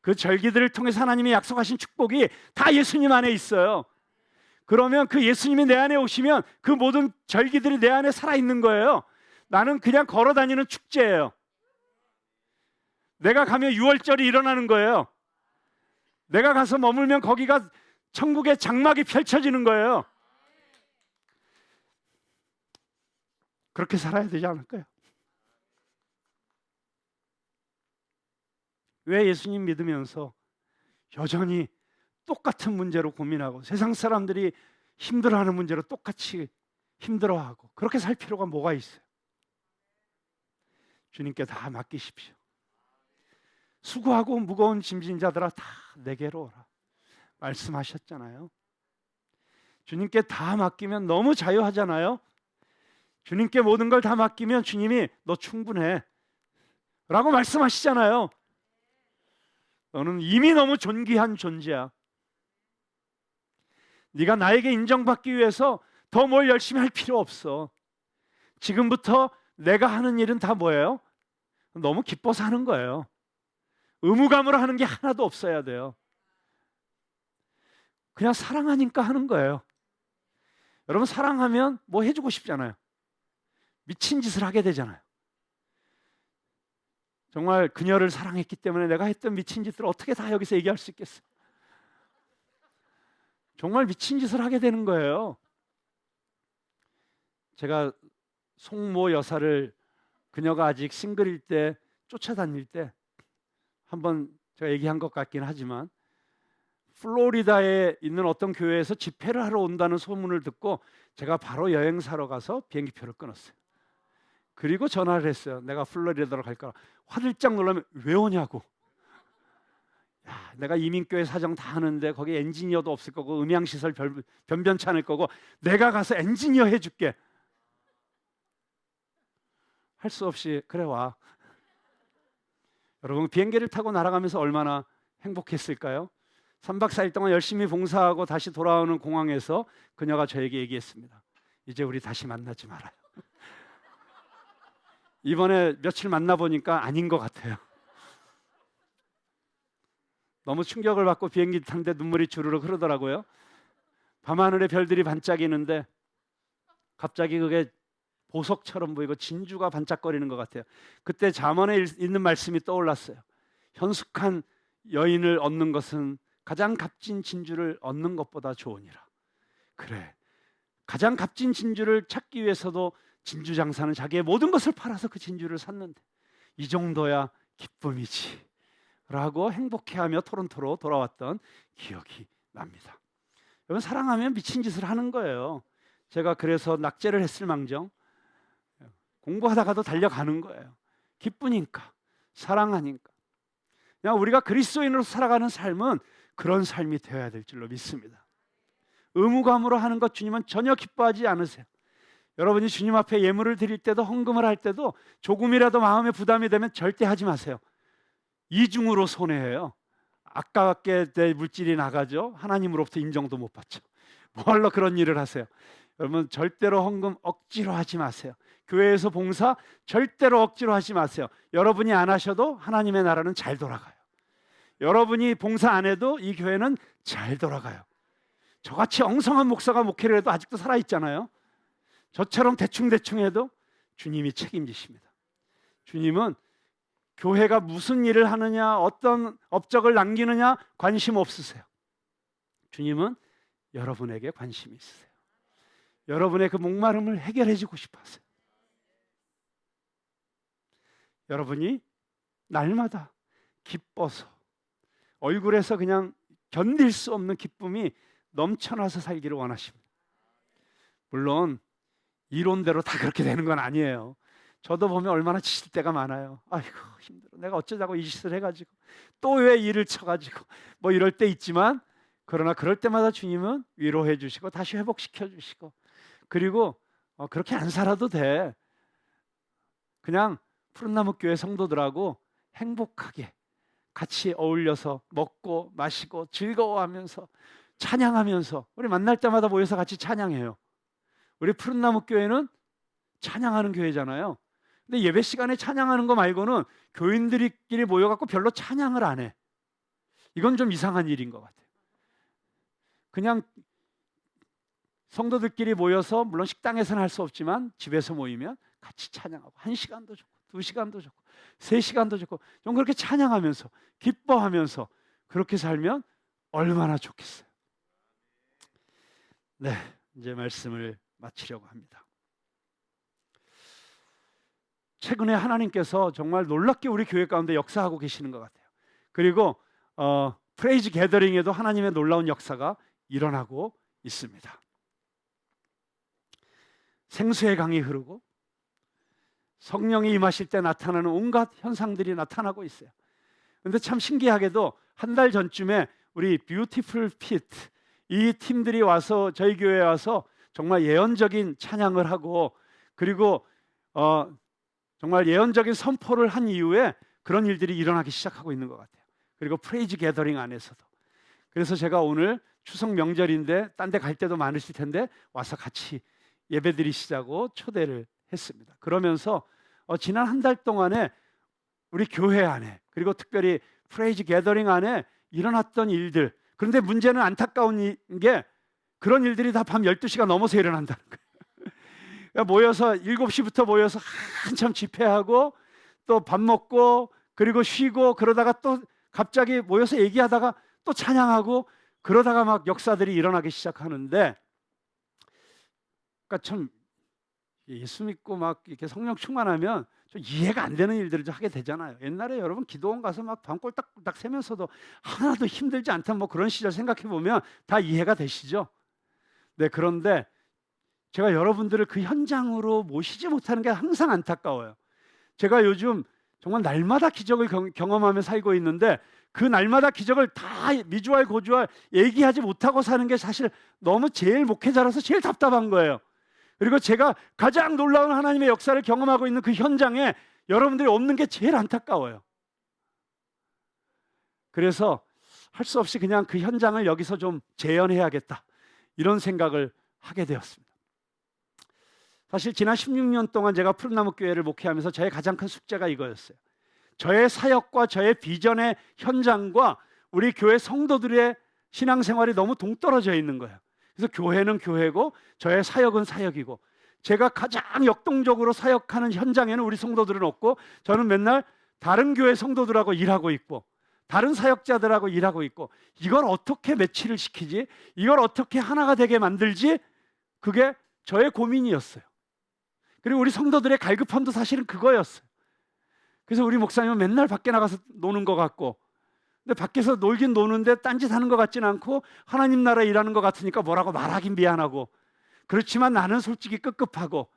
그 절기들을 통해서 하나님이 약속하신 축복이 다 예수님 안에 있어요. 그러면 그 예수님이 내 안에 오시면 그 모든 절기들이 내 안에 살아있는 거예요. 나는 그냥 걸어 다니는 축제예요. 내가 가면 6월절이 일어나는 거예요. 내가 가서 머물면 거기가 천국의 장막이 펼쳐지는 거예요. 그렇게 살아야 되지 않을까요? 왜 예수님 믿으면서 여전히 똑같은 문제로 고민하고 세상 사람들이 힘들어하는 문제로 똑같이 힘들어하고 그렇게 살 필요가 뭐가 있어요? 주님께 다 맡기십시오. 수고하고 무거운 짐진 자들아 다 내게로 오라 말씀하셨잖아요. 주님께 다 맡기면 너무 자유하잖아요. 주님께 모든 걸 다 맡기면 주님이 너 충분해 라고 말씀하시잖아요. 너는 이미 너무 존귀한 존재야. 네가 나에게 인정받기 위해서 더 뭘 열심히 할 필요 없어. 지금부터 내가 하는 일은 다 뭐예요? 너무 기뻐서 하는 거예요. 의무감으로 하는 게 하나도 없어야 돼요. 그냥 사랑하니까 하는 거예요. 여러분 사랑하면 뭐 해주고 싶잖아요. 미친 짓을 하게 되잖아요. 정말 그녀를 사랑했기 때문에 내가 했던 미친 짓들을 어떻게 다 여기서 얘기할 수 있겠어요? 정말 미친 짓을 하게 되는 거예요. 제가 송모 여사를 그녀가 아직 싱글일 때 쫓아다닐 때 한번 제가 얘기한 것 같긴 하지만 플로리다에 있는 어떤 교회에서 집회를 하러 온다는 소문을 듣고 제가 바로 여행사로 가서 비행기표를 끊었어요. 그리고 전화를 했어요. 내가 플로리다로 갈 거라. 화들짝 놀라면 왜 오냐고. 야, 내가 이민교회 사정 다 하는데 거기 엔지니어도 없을 거고 음향시설 변변치 않을 거고 내가 가서 엔지니어 해줄게. 할 수 없이 그래 와. 여러분 비행기를 타고 날아가면서 얼마나 행복했을까요? 3박 4일 동안 열심히 봉사하고 다시 돌아오는 공항에서 그녀가 저에게 얘기했습니다. 이제 우리 다시 만나지 말아요. 이번에 며칠 만나보니까 아닌 것 같아요. 너무 충격을 받고 비행기 탄데 눈물이 주르륵 흐르더라고요. 밤하늘에 별들이 반짝이는데 갑자기 그게 보석처럼 보이고 진주가 반짝거리는 것 같아요. 그때 잠언에 있는 말씀이 떠올랐어요. 현숙한 여인을 얻는 것은 가장 값진 진주를 얻는 것보다 좋으니라. 그래, 가장 값진 진주를 찾기 위해서도 진주 장사는 자기의 모든 것을 팔아서 그 진주를 샀는데 이 정도야 기쁨이지 라고 행복해하며 토론토로 돌아왔던 기억이 납니다. 여러분 사랑하면 미친 짓을 하는 거예요. 제가 그래서 낙제를 했을 망정 공부하다가도 달려가는 거예요. 기쁘니까, 사랑하니까. 그냥 우리가 그리스도인으로 살아가는 삶은 그런 삶이 되어야 될 줄로 믿습니다. 의무감으로 하는 것 주님은 전혀 기뻐하지 않으세요. 여러분이 주님 앞에 예물을 드릴 때도 헌금을 할 때도 조금이라도 마음에 부담이 되면 절대 하지 마세요. 이중으로 손해해요. 아깝게 내 물질이 나가죠. 하나님으로부터 인정도 못 받죠. 뭐하러 그런 일을 하세요? 여러분 절대로 헌금 억지로 하지 마세요. 교회에서 봉사 절대로 억지로 하지 마세요. 여러분이 안 하셔도 하나님의 나라는 잘 돌아가요. 여러분이 봉사 안 해도 이 교회는 잘 돌아가요. 저같이 엉성한 목사가 목회를 해도 아직도 살아있잖아요. 저처럼 대충대충 해도 주님이 책임지십니다. 주님은 교회가 무슨 일을 하느냐 어떤 업적을 남기느냐 관심 없으세요. 주님은 여러분에게 관심이 있으세요. 여러분의 그 목마름을 해결해 주고 싶어 하세요. 여러분이 날마다 기뻐서 얼굴에서 그냥 견딜 수 없는 기쁨이 넘쳐나서 살기를 원하십니다. 물론 이론대로 다 그렇게 되는 건 아니에요. 저도 보면 얼마나 지칠 때가 많아요. 아이고 힘들어. 내가 어쩌자고 이 짓을 해가지고 또 왜 일을 쳐가지고 뭐 이럴 때 있지만 그러나 그럴 때마다 주님은 위로해 주시고 다시 회복시켜 주시고 그리고 그렇게 안 살아도 돼. 그냥 푸른나무 교회 성도들하고 행복하게 같이 어울려서 먹고 마시고 즐거워하면서 찬양하면서 우리 만날 때마다 모여서 같이 찬양해요. 우리 푸른나무 교회는 찬양하는 교회잖아요. 근데 예배 시간에 찬양하는 거 말고는 교인들끼리 모여갖고 별로 찬양을 안 해. 이건 좀 이상한 일인 것 같아요. 그냥 성도들끼리 모여서 물론 식당에서는 할 수 없지만 집에서 모이면 같이 찬양하고 1시간도 좋고 2시간도 좋고 3시간도 좋고 좀 그렇게 찬양하면서 기뻐하면서 그렇게 살면 얼마나 좋겠어요. 네, 이제 말씀을 마치려고 합니다. 최근에 하나님께서 정말 놀랍게 우리 교회 가운데 역사하고 계시는 것 같아요. 그리고 프레이즈 게더링에도 하나님의 놀라운 역사가 일어나고 있습니다. 생수의 강이 흐르고 성령이 임하실 때 나타나는 온갖 현상들이 나타나고 있어요. 그런데 참 신기하게도 한 달 전쯤에 우리 뷰티풀 피트 이 팀들이 와서 저희 교회에 와서 정말 예언적인 찬양을 하고 그리고 정말 예언적인 선포를 한 이후에 그런 일들이 일어나기 시작하고 있는 것 같아요. 그리고 프레이즈 게더링 안에서도. 그래서 제가 오늘 추석 명절인데 딴 데 갈 때도 많으실 텐데 와서 같이 예배드리시자고 초대를 했습니다. 그러면서 지난 한 달 동안에 우리 교회 안에 그리고 특별히 프레이즈 게더링 안에 일어났던 일들, 그런데 문제는 안타까운 게 그런 일들이 다 밤 12시가 넘어서 일어난다는 거예요. 그러니까 모여서 7시부터 모여서 한참 집회하고 또 밥 먹고 그리고 쉬고 그러다가 또 갑자기 모여서 얘기하다가 또 찬양하고 그러다가 막 역사들이 일어나기 시작하는데, 그러니까 참 예수 믿고 막 이렇게 성령 충만하면 좀 이해가 안 되는 일들을 좀 하게 되잖아요. 옛날에 여러분 기도원 가서 막 밤 꼴딱꼴딱 새면서도 하나도 힘들지 않던 뭐 그런 시절 생각해 보면 다 이해가 되시죠? 네, 그런데 제가 여러분들을 그 현장으로 모시지 못하는 게 항상 안타까워요. 제가 요즘 정말 날마다 기적을 경험하며 살고 있는데 그 날마다 기적을 다 미주알 고주알 얘기하지 못하고 사는 게 사실 너무 제일 목회자라서 제일 답답한 거예요. 그리고 제가 가장 놀라운 하나님의 역사를 경험하고 있는 그 현장에 여러분들이 없는 게 제일 안타까워요. 그래서 할 수 없이 그냥 그 현장을 여기서 좀 재현해야겠다, 이런 생각을 하게 되었습니다. 사실 지난 16년 동안 제가 푸른나무 교회를 목회하면서 저의 가장 큰 숙제가 이거였어요. 저의 사역과 저의 비전의 현장과 우리 교회 성도들의 신앙생활이 너무 동떨어져 있는 거예요. 그래서 교회는 교회고 저의 사역은 사역이고, 제가 가장 역동적으로 사역하는 현장에는 우리 성도들은 없고, 저는 맨날 다른 교회 성도들하고 일하고 있고 다른 사역자들하고 일하고 있고, 이걸 어떻게 매치를 시키지? 이걸 어떻게 하나가 되게 만들지? 그게 저의 고민이었어요. 그리고 우리 성도들의 갈급함도 사실은 그거였어요. 그래서 우리 목사님은 맨날 밖에 나가서 노는 것 같고, 근데 밖에서 놀긴 노는데 딴짓하는 것 같지는 않고 하나님 나라 일하는 것 같으니까 뭐라고 말하긴 미안하고, 그렇지만 나는 솔직히 급급하고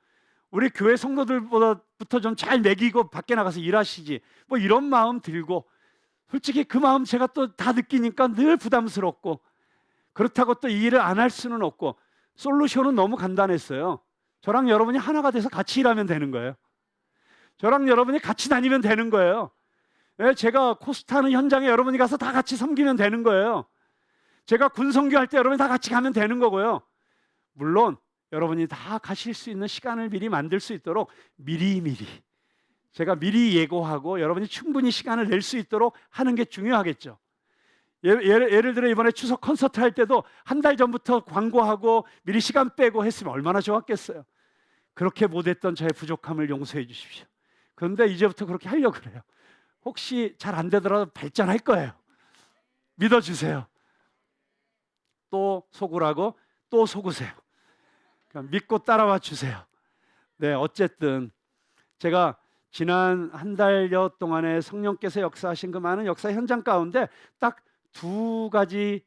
우리 교회 성도들보다부터 좀 잘 먹이고 밖에 나가서 일하시지, 뭐 이런 마음 들고, 솔직히 그 마음 제가 또 다 느끼니까 늘 부담스럽고, 그렇다고 또 이 일을 안 할 수는 없고, 솔루션은 너무 간단했어요. 저랑 여러분이 하나가 돼서 같이 일하면 되는 거예요. 저랑 여러분이 같이 다니면 되는 거예요. 제가 코스타는 현장에 여러분이 가서 다 같이 섬기면 되는 거예요. 제가 군성교할 때 여러분이 다 같이 가면 되는 거고요. 물론 여러분이 다 가실 수 있는 시간을 미리 만들 수 있도록 미리미리 제가 미리 예고하고 여러분이 충분히 시간을 낼 수 있도록 하는 게 중요하겠죠. 예를 들어 이번에 추석 콘서트 할 때도 한 달 전부터 광고하고 미리 시간 빼고 했으면 얼마나 좋았겠어요. 그렇게 못했던 저의 부족함을 용서해 주십시오. 그런데 이제부터 그렇게 하려고 그래요. 혹시 잘 안 되더라도 발전할 거예요. 믿어주세요. 또 속으라고 또 속으세요. 그러니까 믿고 따라와 주세요. 네, 어쨌든 제가 지난 한 달여 동안에 성령께서 역사하신 그 많은 역사 현장 가운데 딱 두 가지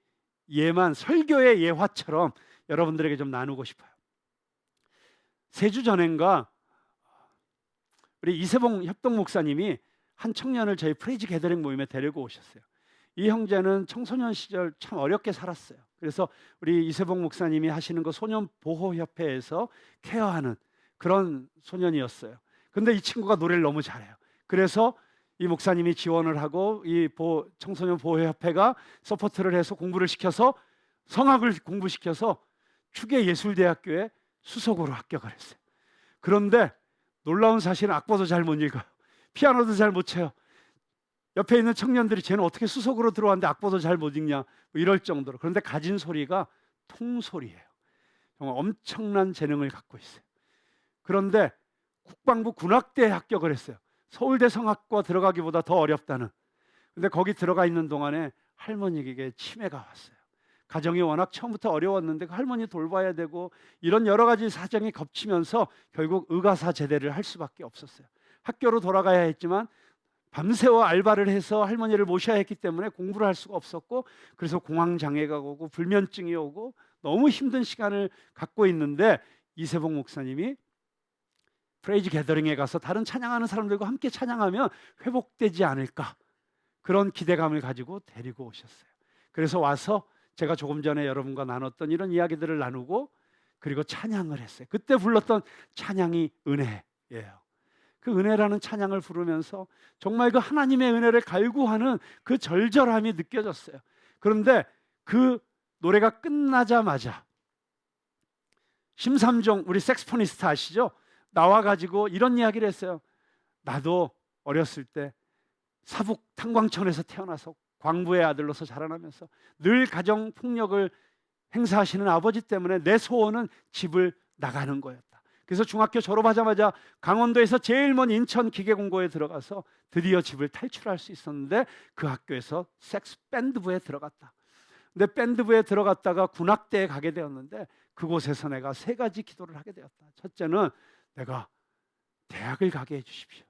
예만 설교의 예화처럼 여러분들에게 좀 나누고 싶어요. 3주 전인가 우리 이세봉 협동 목사님이 한 청년을 저희 프레이즈 게더링 모임에 데리고 오셨어요. 이 형제는 청소년 시절 참 어렵게 살았어요. 그래서 우리 이세봉 목사님이 하시는 그 소년 보호 협회에서 케어하는 그런 소년이었어요. 근데 이 친구가 노래를 너무 잘해요. 그래서 이 목사님이 지원을 하고 이 청소년 보호협회가 서포트를 해서 공부를 시켜서 성악을 공부시켜서 추계예술대학교에 수석으로 합격을 했어요. 그런데 놀라운 사실은 악보도 잘 못 읽어요. 피아노도 잘 못 쳐요. 옆에 있는 청년들이 쟤는 어떻게 수석으로 들어왔는데 악보도 잘 못 읽냐, 뭐 이럴 정도로. 그런데 가진 소리가 통소리예요. 정말 엄청난 재능을 갖고 있어요. 그런데 국방부 군악대에 합격을 했어요. 서울대 성악과 들어가기보다 더 어렵다는. 근데 거기 들어가 있는 동안에 할머니에게 치매가 왔어요. 가정이 워낙 처음부터 어려웠는데 그 할머니 돌봐야 되고 이런 여러 가지 사정이 겹치면서 결국 의가사 제대를 할 수밖에 없었어요. 학교로 돌아가야 했지만 밤새워 알바를 해서 할머니를 모셔야 했기 때문에 공부를 할 수가 없었고, 그래서 공황장애가 오고 불면증이 오고 너무 힘든 시간을 갖고 있는데 이세봉 목사님이 프레이즈 게더링에 가서 다른 찬양하는 사람들과 함께 찬양하면 회복되지 않을까, 그런 기대감을 가지고 데리고 오셨어요. 그래서 와서 제가 조금 전에 여러분과 나눴던 이런 이야기들을 나누고 그리고 찬양을 했어요. 그때 불렀던 찬양이 은혜예요. 그 은혜라는 찬양을 부르면서 정말 그 하나님의 은혜를 갈구하는 그 절절함이 느껴졌어요. 그런데 그 노래가 끝나자마자 심삼종 우리 색스포니스트 아시죠? 나와가지고 이런 이야기를 했어요. 나도 어렸을 때 사북 탄광촌에서 태어나서 광부의 아들로서 자라나면서 늘 가정 폭력을 행사하시는 아버지 때문에 내 소원은 집을 나가는 거였다. 그래서 중학교 졸업하자마자 강원도에서 제일 먼 인천 기계공고에 들어가서 드디어 집을 탈출할 수 있었는데 그 학교에서 섹스 밴드부에 들어갔다. 근데 밴드부에 들어갔다가 군악대에 가게 되었는데 그곳에서 내가 3가지 기도를 하게 되었다. 첫째는 내가 대학을 가게 해주십시오.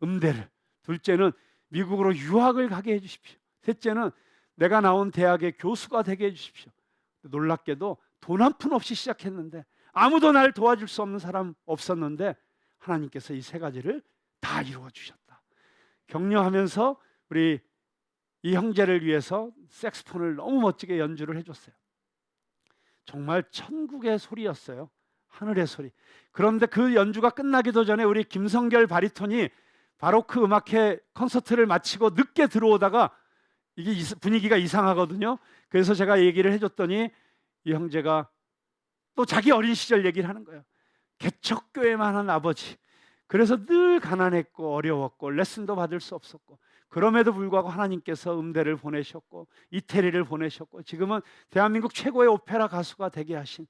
음대를, 둘째는 미국으로 유학을 가게 해주십시오. 셋째는 내가 나온 대학의 교수가 되게 해주십시오. 놀랍게도 돈 한 푼 없이 시작했는데 아무도 날 도와줄 수 없는 사람 없었는데 하나님께서 이 세 가지를 다 이루어 주셨다. 격려하면서 우리 이 형제를 위해서 색스폰을 너무 멋지게 연주를 해줬어요. 정말 천국의 소리였어요. 하늘의 소리. 그런데 그 연주가 끝나기도 전에 우리 김성결 바리톤이 바로크 음악회 콘서트를 마치고 늦게 들어오다가 이게 분위기가 이상하거든요. 그래서 제가 얘기를 해줬더니 이 형제가 또 자기 어린 시절 얘기를 하는 거예요. 개척교회만 한 아버지. 그래서 늘 가난했고 어려웠고 레슨도 받을 수 없었고, 그럼에도 불구하고 하나님께서 음대를 보내셨고 이태리를 보내셨고 지금은 대한민국 최고의 오페라 가수가 되게 하신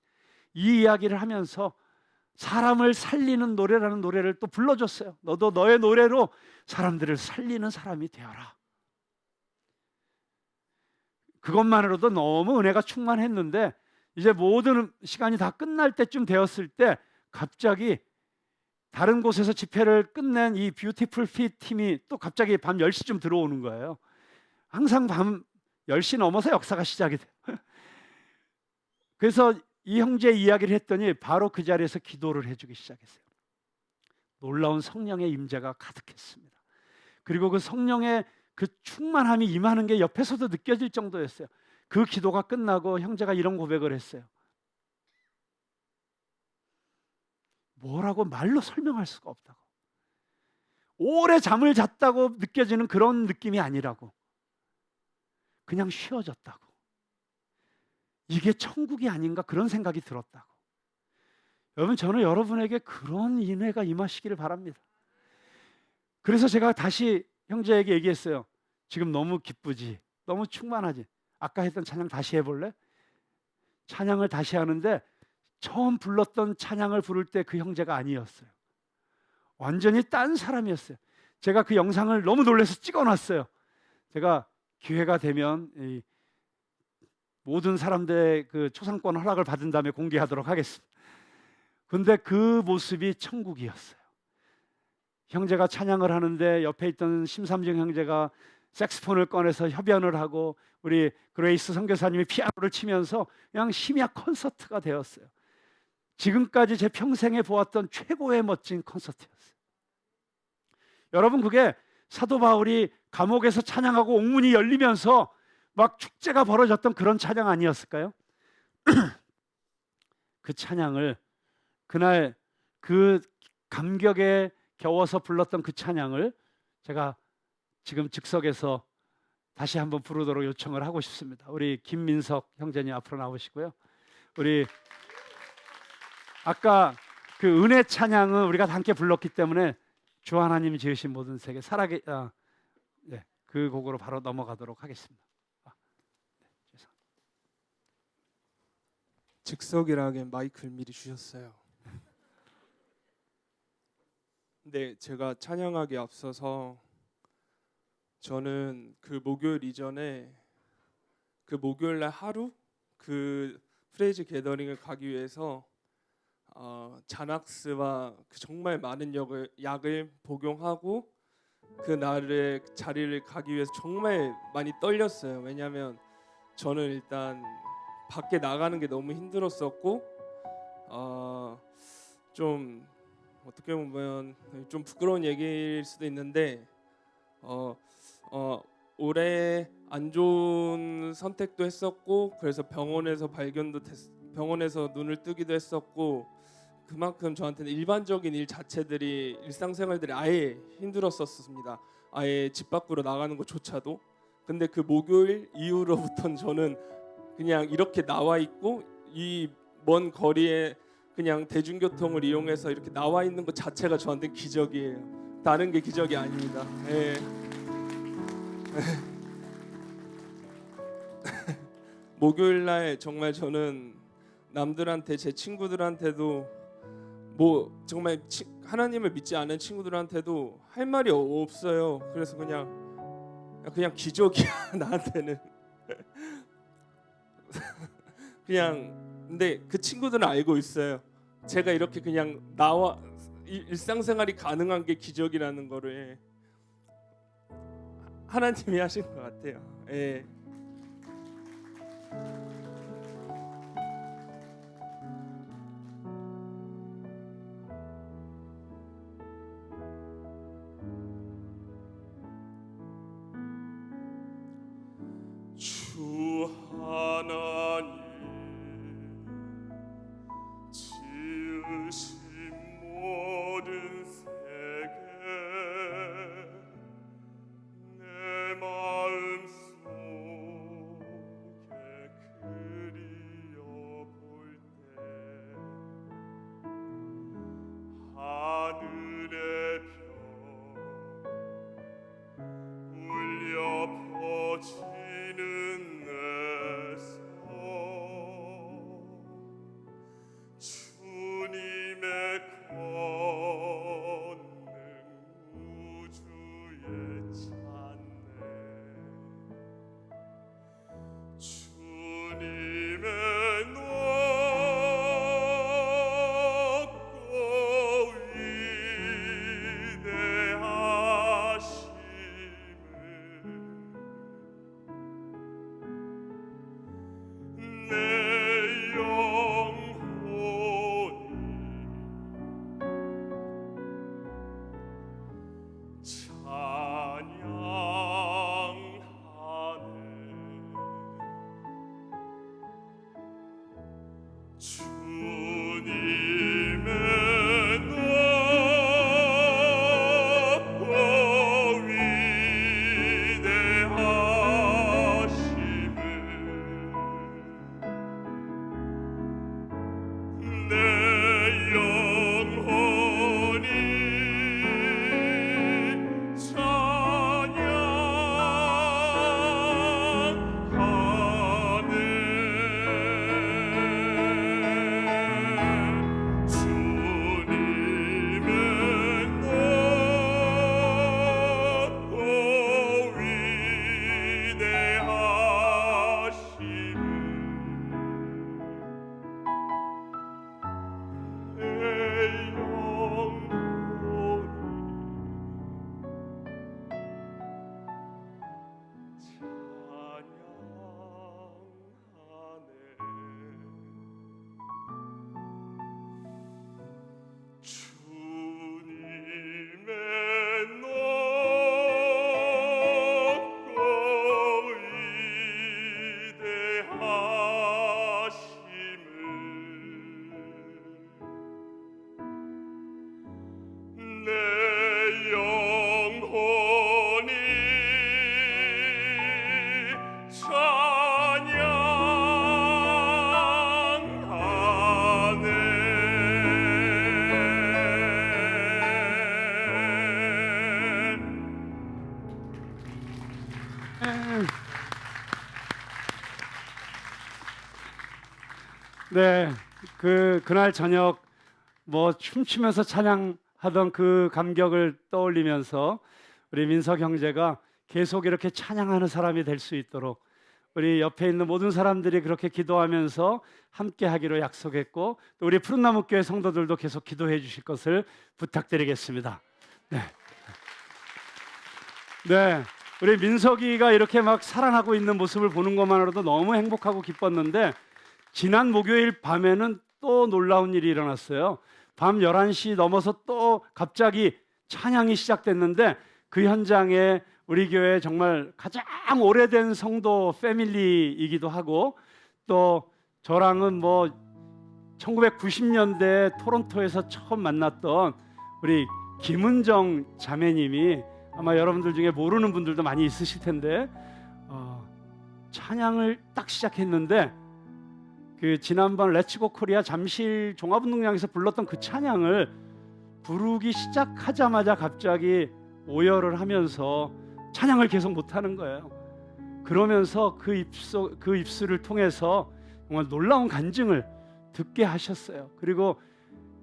이 이야기를 하면서 사람을 살리는 노래라는 노래를 또 불러줬어요. 너도 너의 노래로 사람들을 살리는 사람이 되어라. 그것만으로도 너무 은혜가 충만했는데 이제 모든 시간이 다 끝날 때쯤 되었을 때 갑자기 다른 곳에서 집회를 끝낸 이 뷰티풀 핏 팀이 또 갑자기 밤 10시쯤 들어오는 거예요. 항상 밤 10시 넘어서 역사가 시작이 돼요. 그래서 이 형제 이야기를 했더니 바로 그 자리에서 기도를 해주기 시작했어요. 놀라운 성령의 임재가 가득했습니다. 그리고 그 성령의 그 충만함이 임하는 게 옆에서도 느껴질 정도였어요. 그 기도가 끝나고 형제가 이런 고백을 했어요. 뭐라고 말로 설명할 수가 없다고. 오래 잠을 잤다고 느껴지는 그런 느낌이 아니라고. 그냥 쉬어졌다고. 이게 천국이 아닌가 그런 생각이 들었다고. 여러분, 저는 여러분에게 그런 인회가 임하시기를 바랍니다. 그래서 제가 다시 형제에게 얘기했어요. 지금 너무 기쁘지? 너무 충만하지? 아까 했던 찬양 다시 해볼래? 찬양을 다시 하는데 처음 불렀던 찬양을 부를 때 그 형제가 아니었어요. 완전히 딴 사람이었어요. 제가 그 영상을 너무 놀라서 찍어놨어요. 제가 기회가 되면 이 모든 사람들의 그 초상권 허락을 받은 다음에 공개하도록 하겠습니다. 근데 그 모습이 천국이었어요. 형제가 찬양을 하는데 옆에 있던 심삼중 형제가 색스폰을 꺼내서 협연을 하고 우리 그레이스 선교사님이 피아노를 치면서 그냥 심야 콘서트가 되었어요. 지금까지 제 평생에 보았던 최고의 멋진 콘서트였어요. 여러분, 그게 사도 바울이 감옥에서 찬양하고 옥문이 열리면서 막 축제가 벌어졌던 그런 찬양 아니었을까요? 그 찬양을, 그날 그 감격에 겨워서 불렀던 그 찬양을 제가 지금 즉석에서 다시 한번 부르도록 요청을 하고 싶습니다. 우리 김민석 형제님 앞으로 나오시고요. 우리 아까 그 은혜 찬양은 우리가 함께 불렀기 때문에 주 하나님이 지으신 모든 세계 살아계 그 곡으로 바로 넘어가도록 하겠습니다. 즉석이라기엔 마이크를 미리 주셨어요. 근데 제가 찬양하기 앞서서 저는 그 목요일 이전에 그 목요일 날 하루 그 프레이즈 게더링을 가기 위해서 자낙스와 그 정말 많은 약을 복용하고 그 날의 자리를 가기 위해서 정말 많이 떨렸어요. 왜냐하면 저는 일단 밖에 나가는 게 너무 힘들었었고 좀 어떻게 보면 좀 부끄러운 얘기일 수도 있는데 올해 안 좋은 선택도 했었고 그래서 병원에서 눈을 뜨기도 했었고 그만큼 저한테는 일반적인 일 자체들이 일상생활들이 아예 힘들었었습니다. 아예 집 밖으로 나가는 것조차도. 근데 그 목요일 이후로부터는 저는 그냥 이렇게 나와 있고 이 먼 거리에 그냥 대중교통을 이용해서 이렇게 나와 있는 것 자체가 저한테 기적이에요. 다른 게 기적이 아닙니다. 예. 목요일 날 정말 저는 남들한테 제 친구들한테도 뭐 정말 하나님을 믿지 않은 친구들한테도 할 말이 없어요. 그래서 그냥 기적이야 나한테는. 그냥 근데 그 친구들은 알고 있어요. 제가 이렇게 그냥 일상생활이 가능한 게 기적이라는 거를 하나님이 하신 것 같아요. 예. 주 하나님 지으신 모든 세계 내 마음속에 그리어볼 때 하늘의 별 울려 퍼지는 내 손 주님의 권능 우주에 찾네 주님의 높고 위대하심을 내 영혼이 찬양하네 주님의 높고 위대하심을 내 영혼이 찬양하네 주님의 높고 위대하심을 내 주님의 높고 위대하심을 내 영혼이 찬양하네 네, 그날 저녁 뭐 춤추면서 찬양하던 그 감격을 떠올리면서 우리 민석 형제가 계속 이렇게 찬양하는 사람이 될 수 있도록 우리 옆에 있는 모든 사람들이 그렇게 기도하면서 함께 하기로 약속했고 또 우리 푸른나무교회 성도들도 계속 기도해 주실 것을 부탁드리겠습니다. 네. 네, 우리 민석이가 이렇게 막 살아나고 있는 모습을 보는 것만으로도 너무 행복하고 기뻤는데 지난 목요일 밤에는 또 놀라운 일이 일어났어요. 밤 11시 넘어서 또 갑자기 찬양이 시작됐는데 그 현장에 우리 교회 정말 가장 오래된 성도 패밀리이기도 하고 또 저랑은 뭐 1990년대 토론토에서 처음 만났던 우리 김은정 자매님이 아마 여러분들 중에 모르는 분들도 많이 있으실 텐데 찬양을 딱 시작했는데 그 지난번 렛츠고 코리아 잠실 종합운동장에서 불렀던 그 찬양을 부르기 시작하자마자 갑자기 오열을 하면서 찬양을 계속 못하는 거예요. 그러면서 그 입술을 통해서 정말 놀라운 간증을 듣게 하셨어요. 그리고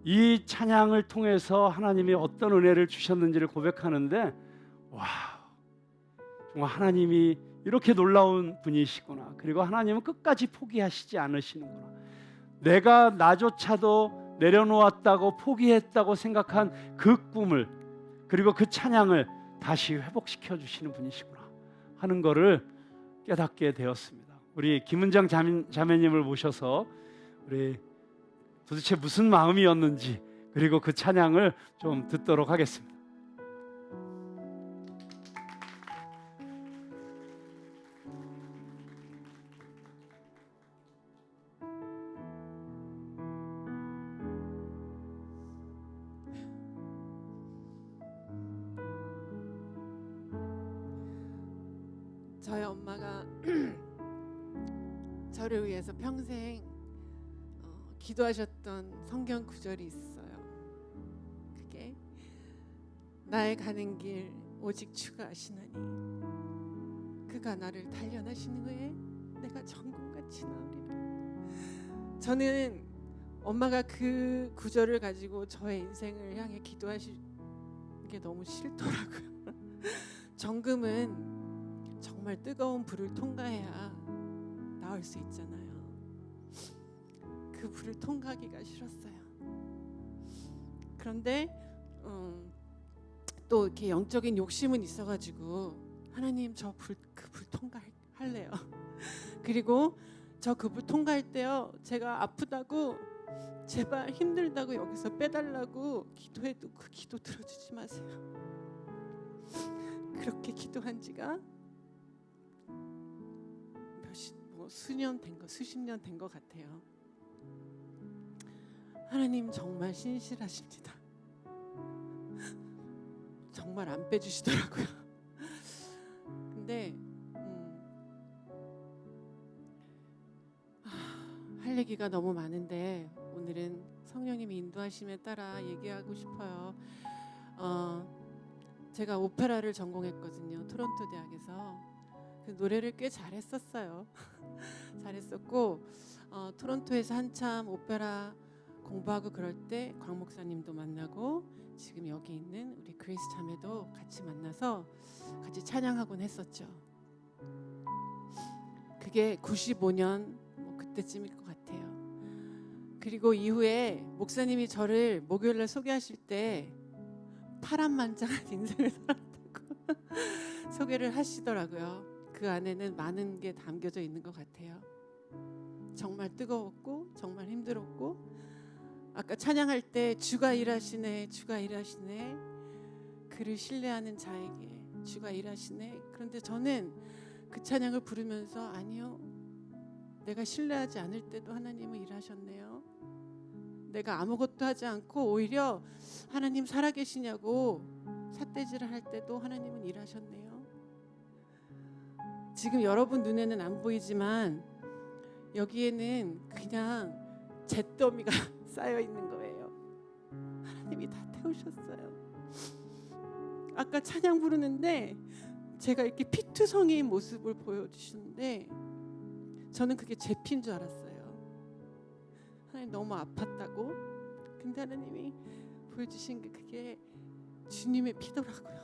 이 찬양을 통해서 하나님이 어떤 은혜를 주셨는지를 고백하는데 와, 정말 하나님이 이렇게 놀라운 분이시구나. 그리고 하나님은 끝까지 포기하시지 않으시는구나. 내가 나조차도 내려놓았다고 포기했다고 생각한 그 꿈을, 그리고 그 찬양을 다시 회복시켜 주시는 분이시구나 하는 것을 깨닫게 되었습니다. 우리 김은정 자매님을 모셔서 우리 도대체 무슨 마음이었는지, 그리고 그 찬양을 좀 듣도록 하겠습니다. 저희 엄마가 저를 위해서 평생 기도하셨던 성경 구절이 있어요. 그게 나의 가는 길 오직 주가 아시나니 그가 나를 단련하시는 후에 내가 정금같이 나으리라. 저는 엄마가 그 구절을 가지고 저의 인생을 향해 기도하신 게 너무 싫더라고요. 정금은 정말 뜨거운 불을 통과해야 나올 수 있잖아요. 그 불을 통과하기가 싫었어요. 그런데 또 이렇게 영적인 욕심은 있어가지고 하나님 저 그 불 통과할래요. 그리고 저 그 불 통과할 때요, 제가 아프다고 제발 힘들다고 여기서 빼달라고 기도해도 그 기도 들어주지 마세요. 그렇게 기도한 지가 수십 년 된 것 같아요. 하나님 정말 신실하십니다. 정말 안 빼주시더라고요. 근데 할 얘기가 너무 많은데 오늘은 성령님이 인도하심에 따라 얘기하고 싶어요. 제가 오페라를 전공했거든요. 토론토 대학에서. 그 노래를 꽤 잘했었어요. 잘했었고 토론토에서 한참 오페라 공부하고 그럴 때 광 목사님도 만나고 지금 여기 있는 우리 그레이스 자매도 같이 만나서 같이 찬양하곤 했었죠. 그게 95년 그때쯤일 것 같아요. 그리고 이후에 목사님이 저를 목요일날 소개하실 때 파란만장한 인생을 살았다고 소개를 하시더라고요. 그 안에는 많은 게 담겨져 있는 것 같아요. 정말 뜨거웠고 정말 힘들었고, 아까 찬양할 때 주가 일하시네, 주가 일하시네, 그를 신뢰하는 자에게 주가 일하시네. 그런데 저는 그 찬양을 부르면서 아니요, 내가 신뢰하지 않을 때도 하나님은 일하셨네요. 내가 아무것도 하지 않고 오히려 하나님 살아계시냐고 삿대질을 할 때도 하나님은 일하셨네요. 지금 여러분 눈에는 안 보이지만 여기에는 그냥 잿더미가 쌓여 있는 거예요. 하나님이 다 태우셨어요. 아까 찬양 부르는데 제가 이렇게 피투성이의 모습을 보여주시는데 저는 그게 제 피인 줄 알았어요. 하나님 너무 아팠다고. 근데 하나님이 보여주신 게 그게 주님의 피더라고요.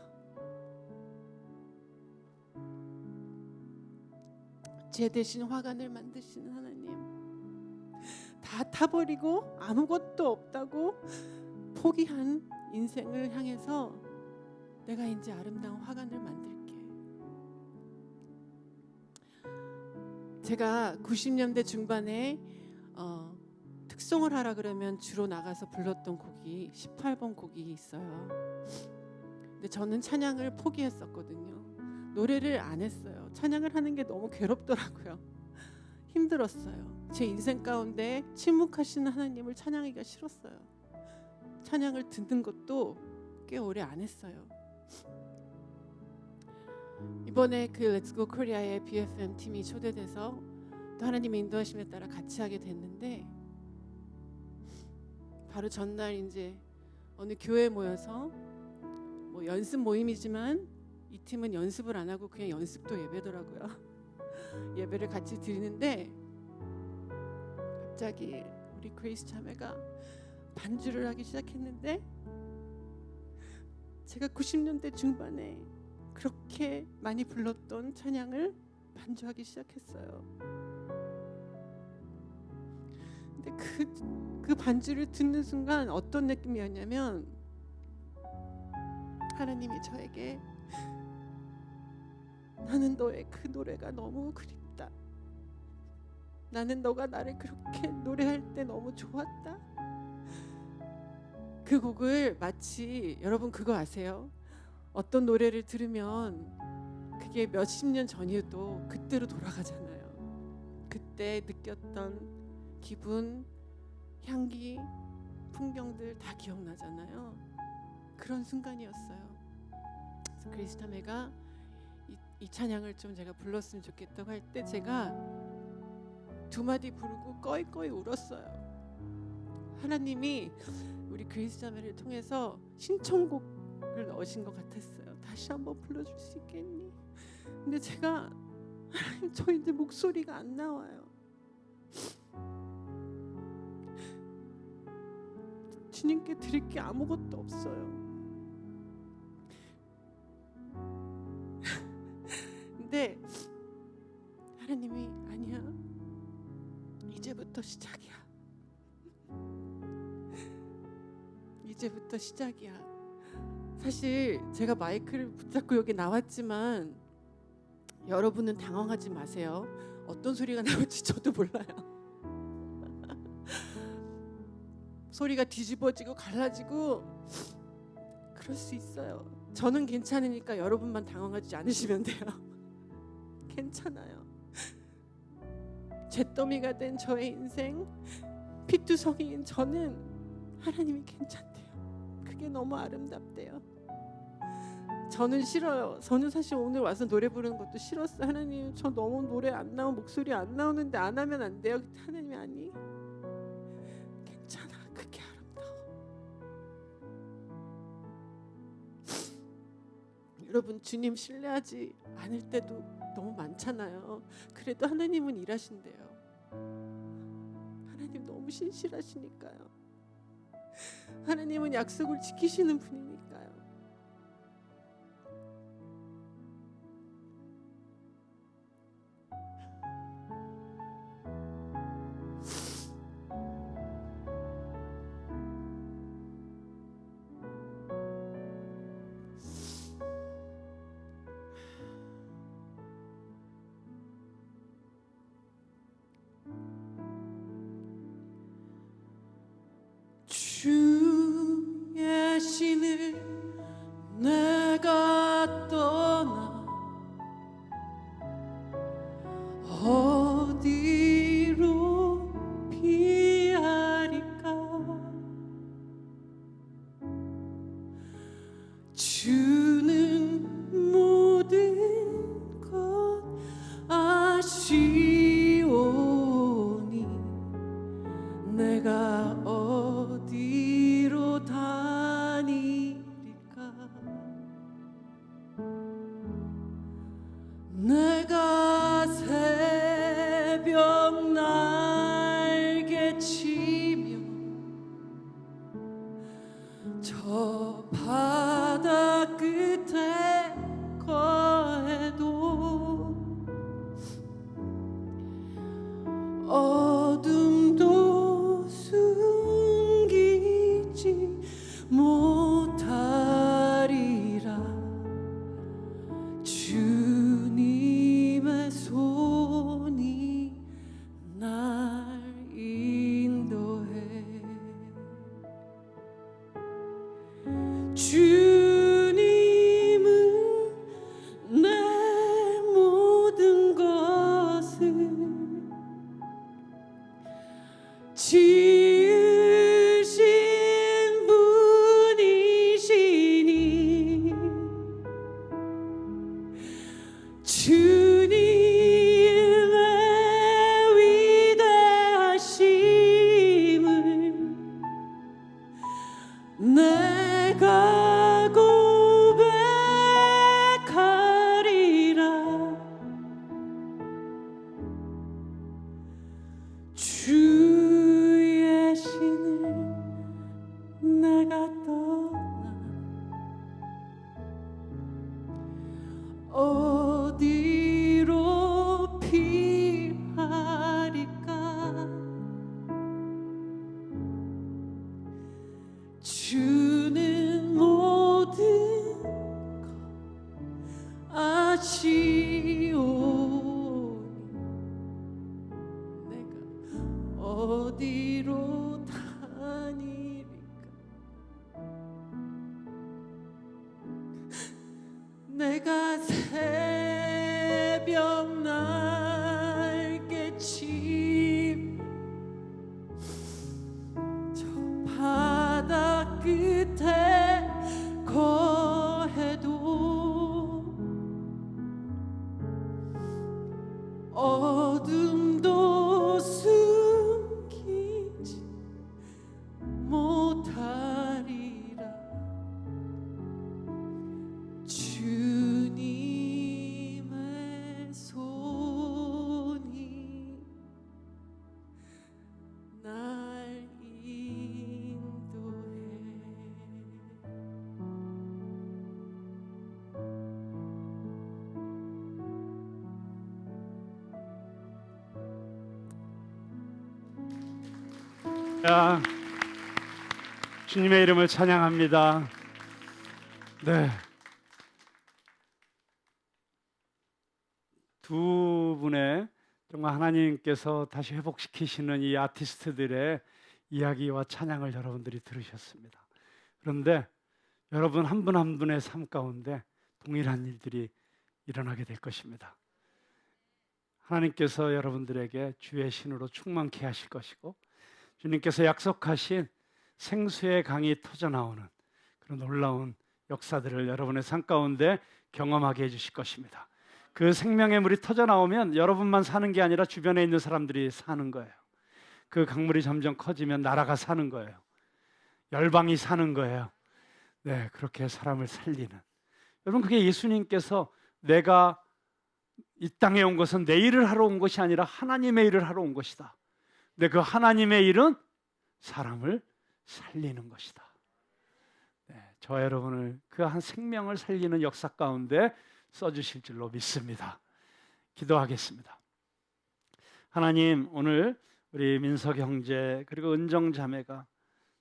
제 대신 화관을 만드시는 하나님, 다 타버리고 아무것도 없다고 포기한 인생을 향해서 내가 이제 아름다운 화관을 만들게. 제가 90년대 중반에 특송을 하라 그러면 주로 나가서 불렀던 곡이 18번 곡이 있어요. 근데 저는 찬양을 포기했었거든요. 노래를 안 했어요. 찬양을 하는 게 너무 괴롭더라고요. 힘들었어요. 제 인생 가운데 침묵하시는 하나님을 찬양하기가 싫었어요. 찬양을 듣는 것도 꽤 오래 안 했어요. 이번에 그 Let's Go Korea의 BFM 팀이 초대돼서 또 하나님의 인도하심에 따라 같이 하게 됐는데, 바로 전날 이제 어느 교회에 모여서 뭐 연습 모임이지만 이 팀은 연습을 안 하고 그냥 연습도 예배더라고요. 예배를 같이 드리는데 갑자기 우리 그레이스 자매가 반주를 하기 시작했는데, 제가 90년대 중반에 그렇게 많이 불렀던 찬양을 반주하기 시작했어요. 근데 그 그 반주를 듣는 순간 어떤 느낌이었냐면 하나님이 저에게 나는 너의 그 노래가 너무 그립다. 나는 너가 나를 그렇게 노래할 때 너무 좋았다. 그 곡을 마치 여러분 그거 아세요? 어떤 노래를 들으면 그게 몇십 년 전이어도 그때로 돌아가잖아요. 그때 느꼈던 기분, 향기, 풍경들 다 기억나잖아요. 그런 순간이었어요. 그래서 그리스타메가 이 찬양을 좀 제가 불렀으면 좋겠다고 할 때 제가 두 마디 부르고 꺼이꺼이 울었어요. 하나님이 우리 그리스타메를 통해서 신청곡을 넣으신 것 같았어요. 다시 한번 불러줄 수 있겠니? 근데 제가 하나님 저 이제 목소리가 안 나와요. 주님께 드릴 게 아무것도 없어요. 근데 하나님이 아니야. 이제부터 시작이야. 이제부터 시작이야. 사실 제가 마이크를 붙잡고 여기 나왔지만 여러분은 당황하지 마세요. 어떤 소리가 나올지 저도 몰라요. 소리가 뒤집어지고 갈라지고 그럴 수 있어요. 저는 괜찮으니까 여러분만 당황하지 않으시면 돼요. 괜찮아요. 잿더미가 된 저의 인생, 피투성이인 저는 하나님이 괜찮대요. 그게 너무 아름답대요. 저는 싫어요. 저는 사실 오늘 와서 노래 부르는 것도 싫었어요. 하나님 저 너무 노래 안 나오고 목소리 안 나오는데 안 하면 안 돼요. 그때 하나님이 아니 괜찮아. 그게 아름다워. 여러분 주님 신뢰하지 않을 때도 너무 많잖아요. 그래도 하나님은 일하신대요. 하나님 너무 신실하시니까요. 하나님은 약속을 지키시는 분이니까요. 주의 신을 내가 떠나 어디로 피하리까. 주는 모든 것 아시오니 내가 어디로 다니리까. 내가 새벽 날개 치며 저 바다 끝에 거해도 어둠도 숨기지 못하리라. 주님의 손이 날 인도해. 주님은 주는 모든 것 아시오니 내가 어디로 다니리까 내가 새벽 날개치 저 바다 끝에 거해도 어둠도 숨기지 못하리라 주님의 손이 날 인도해 자, 주님의 이름을 찬양합니다. 네, 두 분의 정말 하나님께서 다시 회복시키시는 이 아티스트들의 이야기와 찬양을 여러분들이 들으셨습니다. 그런데 여러분 한 분 한 분의 삶 가운데 동일한 일들이 일어나게 될 것입니다. 하나님께서 여러분들에게 주의 신으로 충만케 하실 것이고 주님께서 약속하신 생수의 강이 터져나오는 그런 놀라운 역사들을 여러분의 삶 가운데 경험하게 해주실 것입니다. 그 생명의 물이 터져나오면 여러분만 사는 게 아니라 주변에 있는 사람들이 사는 거예요. 그 강물이 점점 커지면 나라가 사는 거예요. 열방이 사는 거예요. 네, 그렇게 사람을 살리는. 여러분, 그게 예수님께서 내가 이 땅에 온 것은 내 일을 하러 온 것이 아니라 하나님의 일을 하러 온 것이다. 근데 그 하나님의 일은 사람을 살리는 것이다. 네, 저와 여러분을 그 한 생명을 살리는 역사 가운데 써주실 줄로 믿습니다. 기도하겠습니다. 하나님, 오늘 우리 민석 형제 그리고 은정 자매가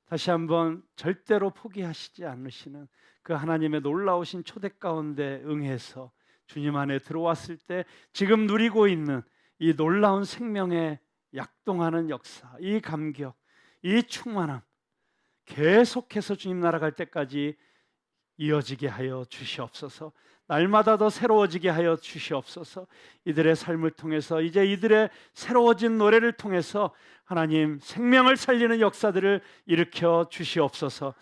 다시 한번 절대로 포기하시지 않으시는 그 하나님의 놀라우신 초대 가운데 응해서 주님 안에 들어왔을 때 지금 누리고 있는 이 놀라운 생명의 약동하는 역사, 이 감격, 이 충만함 계속해서 주님 나라 갈 때까지 이어지게 하여 주시옵소서. 날마다 더 새로워지게 하여 주시옵소서. 이들의 삶을 통해서 이제 이들의 새로워진 노래를 통해서 하나님 생명을 살리는 역사들을 일으켜 주시옵소서.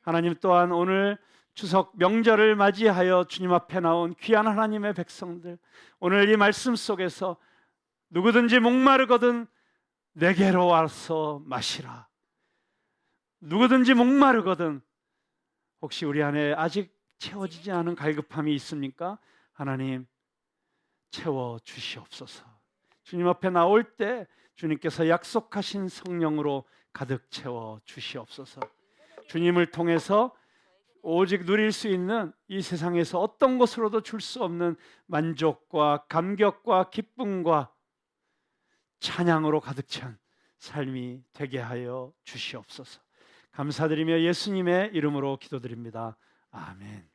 하나님 또한 오늘 추석 명절을 맞이하여 주님 앞에 나온 귀한 하나님의 백성들, 오늘 이 말씀 속에서 누구든지 목마르거든 내게로 와서 마시라. 누구든지 목마르거든, 혹시 우리 안에 아직 채워지지 않은 갈급함이 있습니까? 하나님 채워 주시옵소서. 주님 앞에 나올 때 주님께서 약속하신 성령으로 가득 채워 주시옵소서. 주님을 통해서 오직 누릴 수 있는 이 세상에서 어떤 것으로도 줄 수 없는 만족과 감격과 기쁨과 찬양으로 가득 찬 삶이 되게 하여 주시옵소서. 감사드리며 예수님의 이름으로 기도드립니다. 아멘.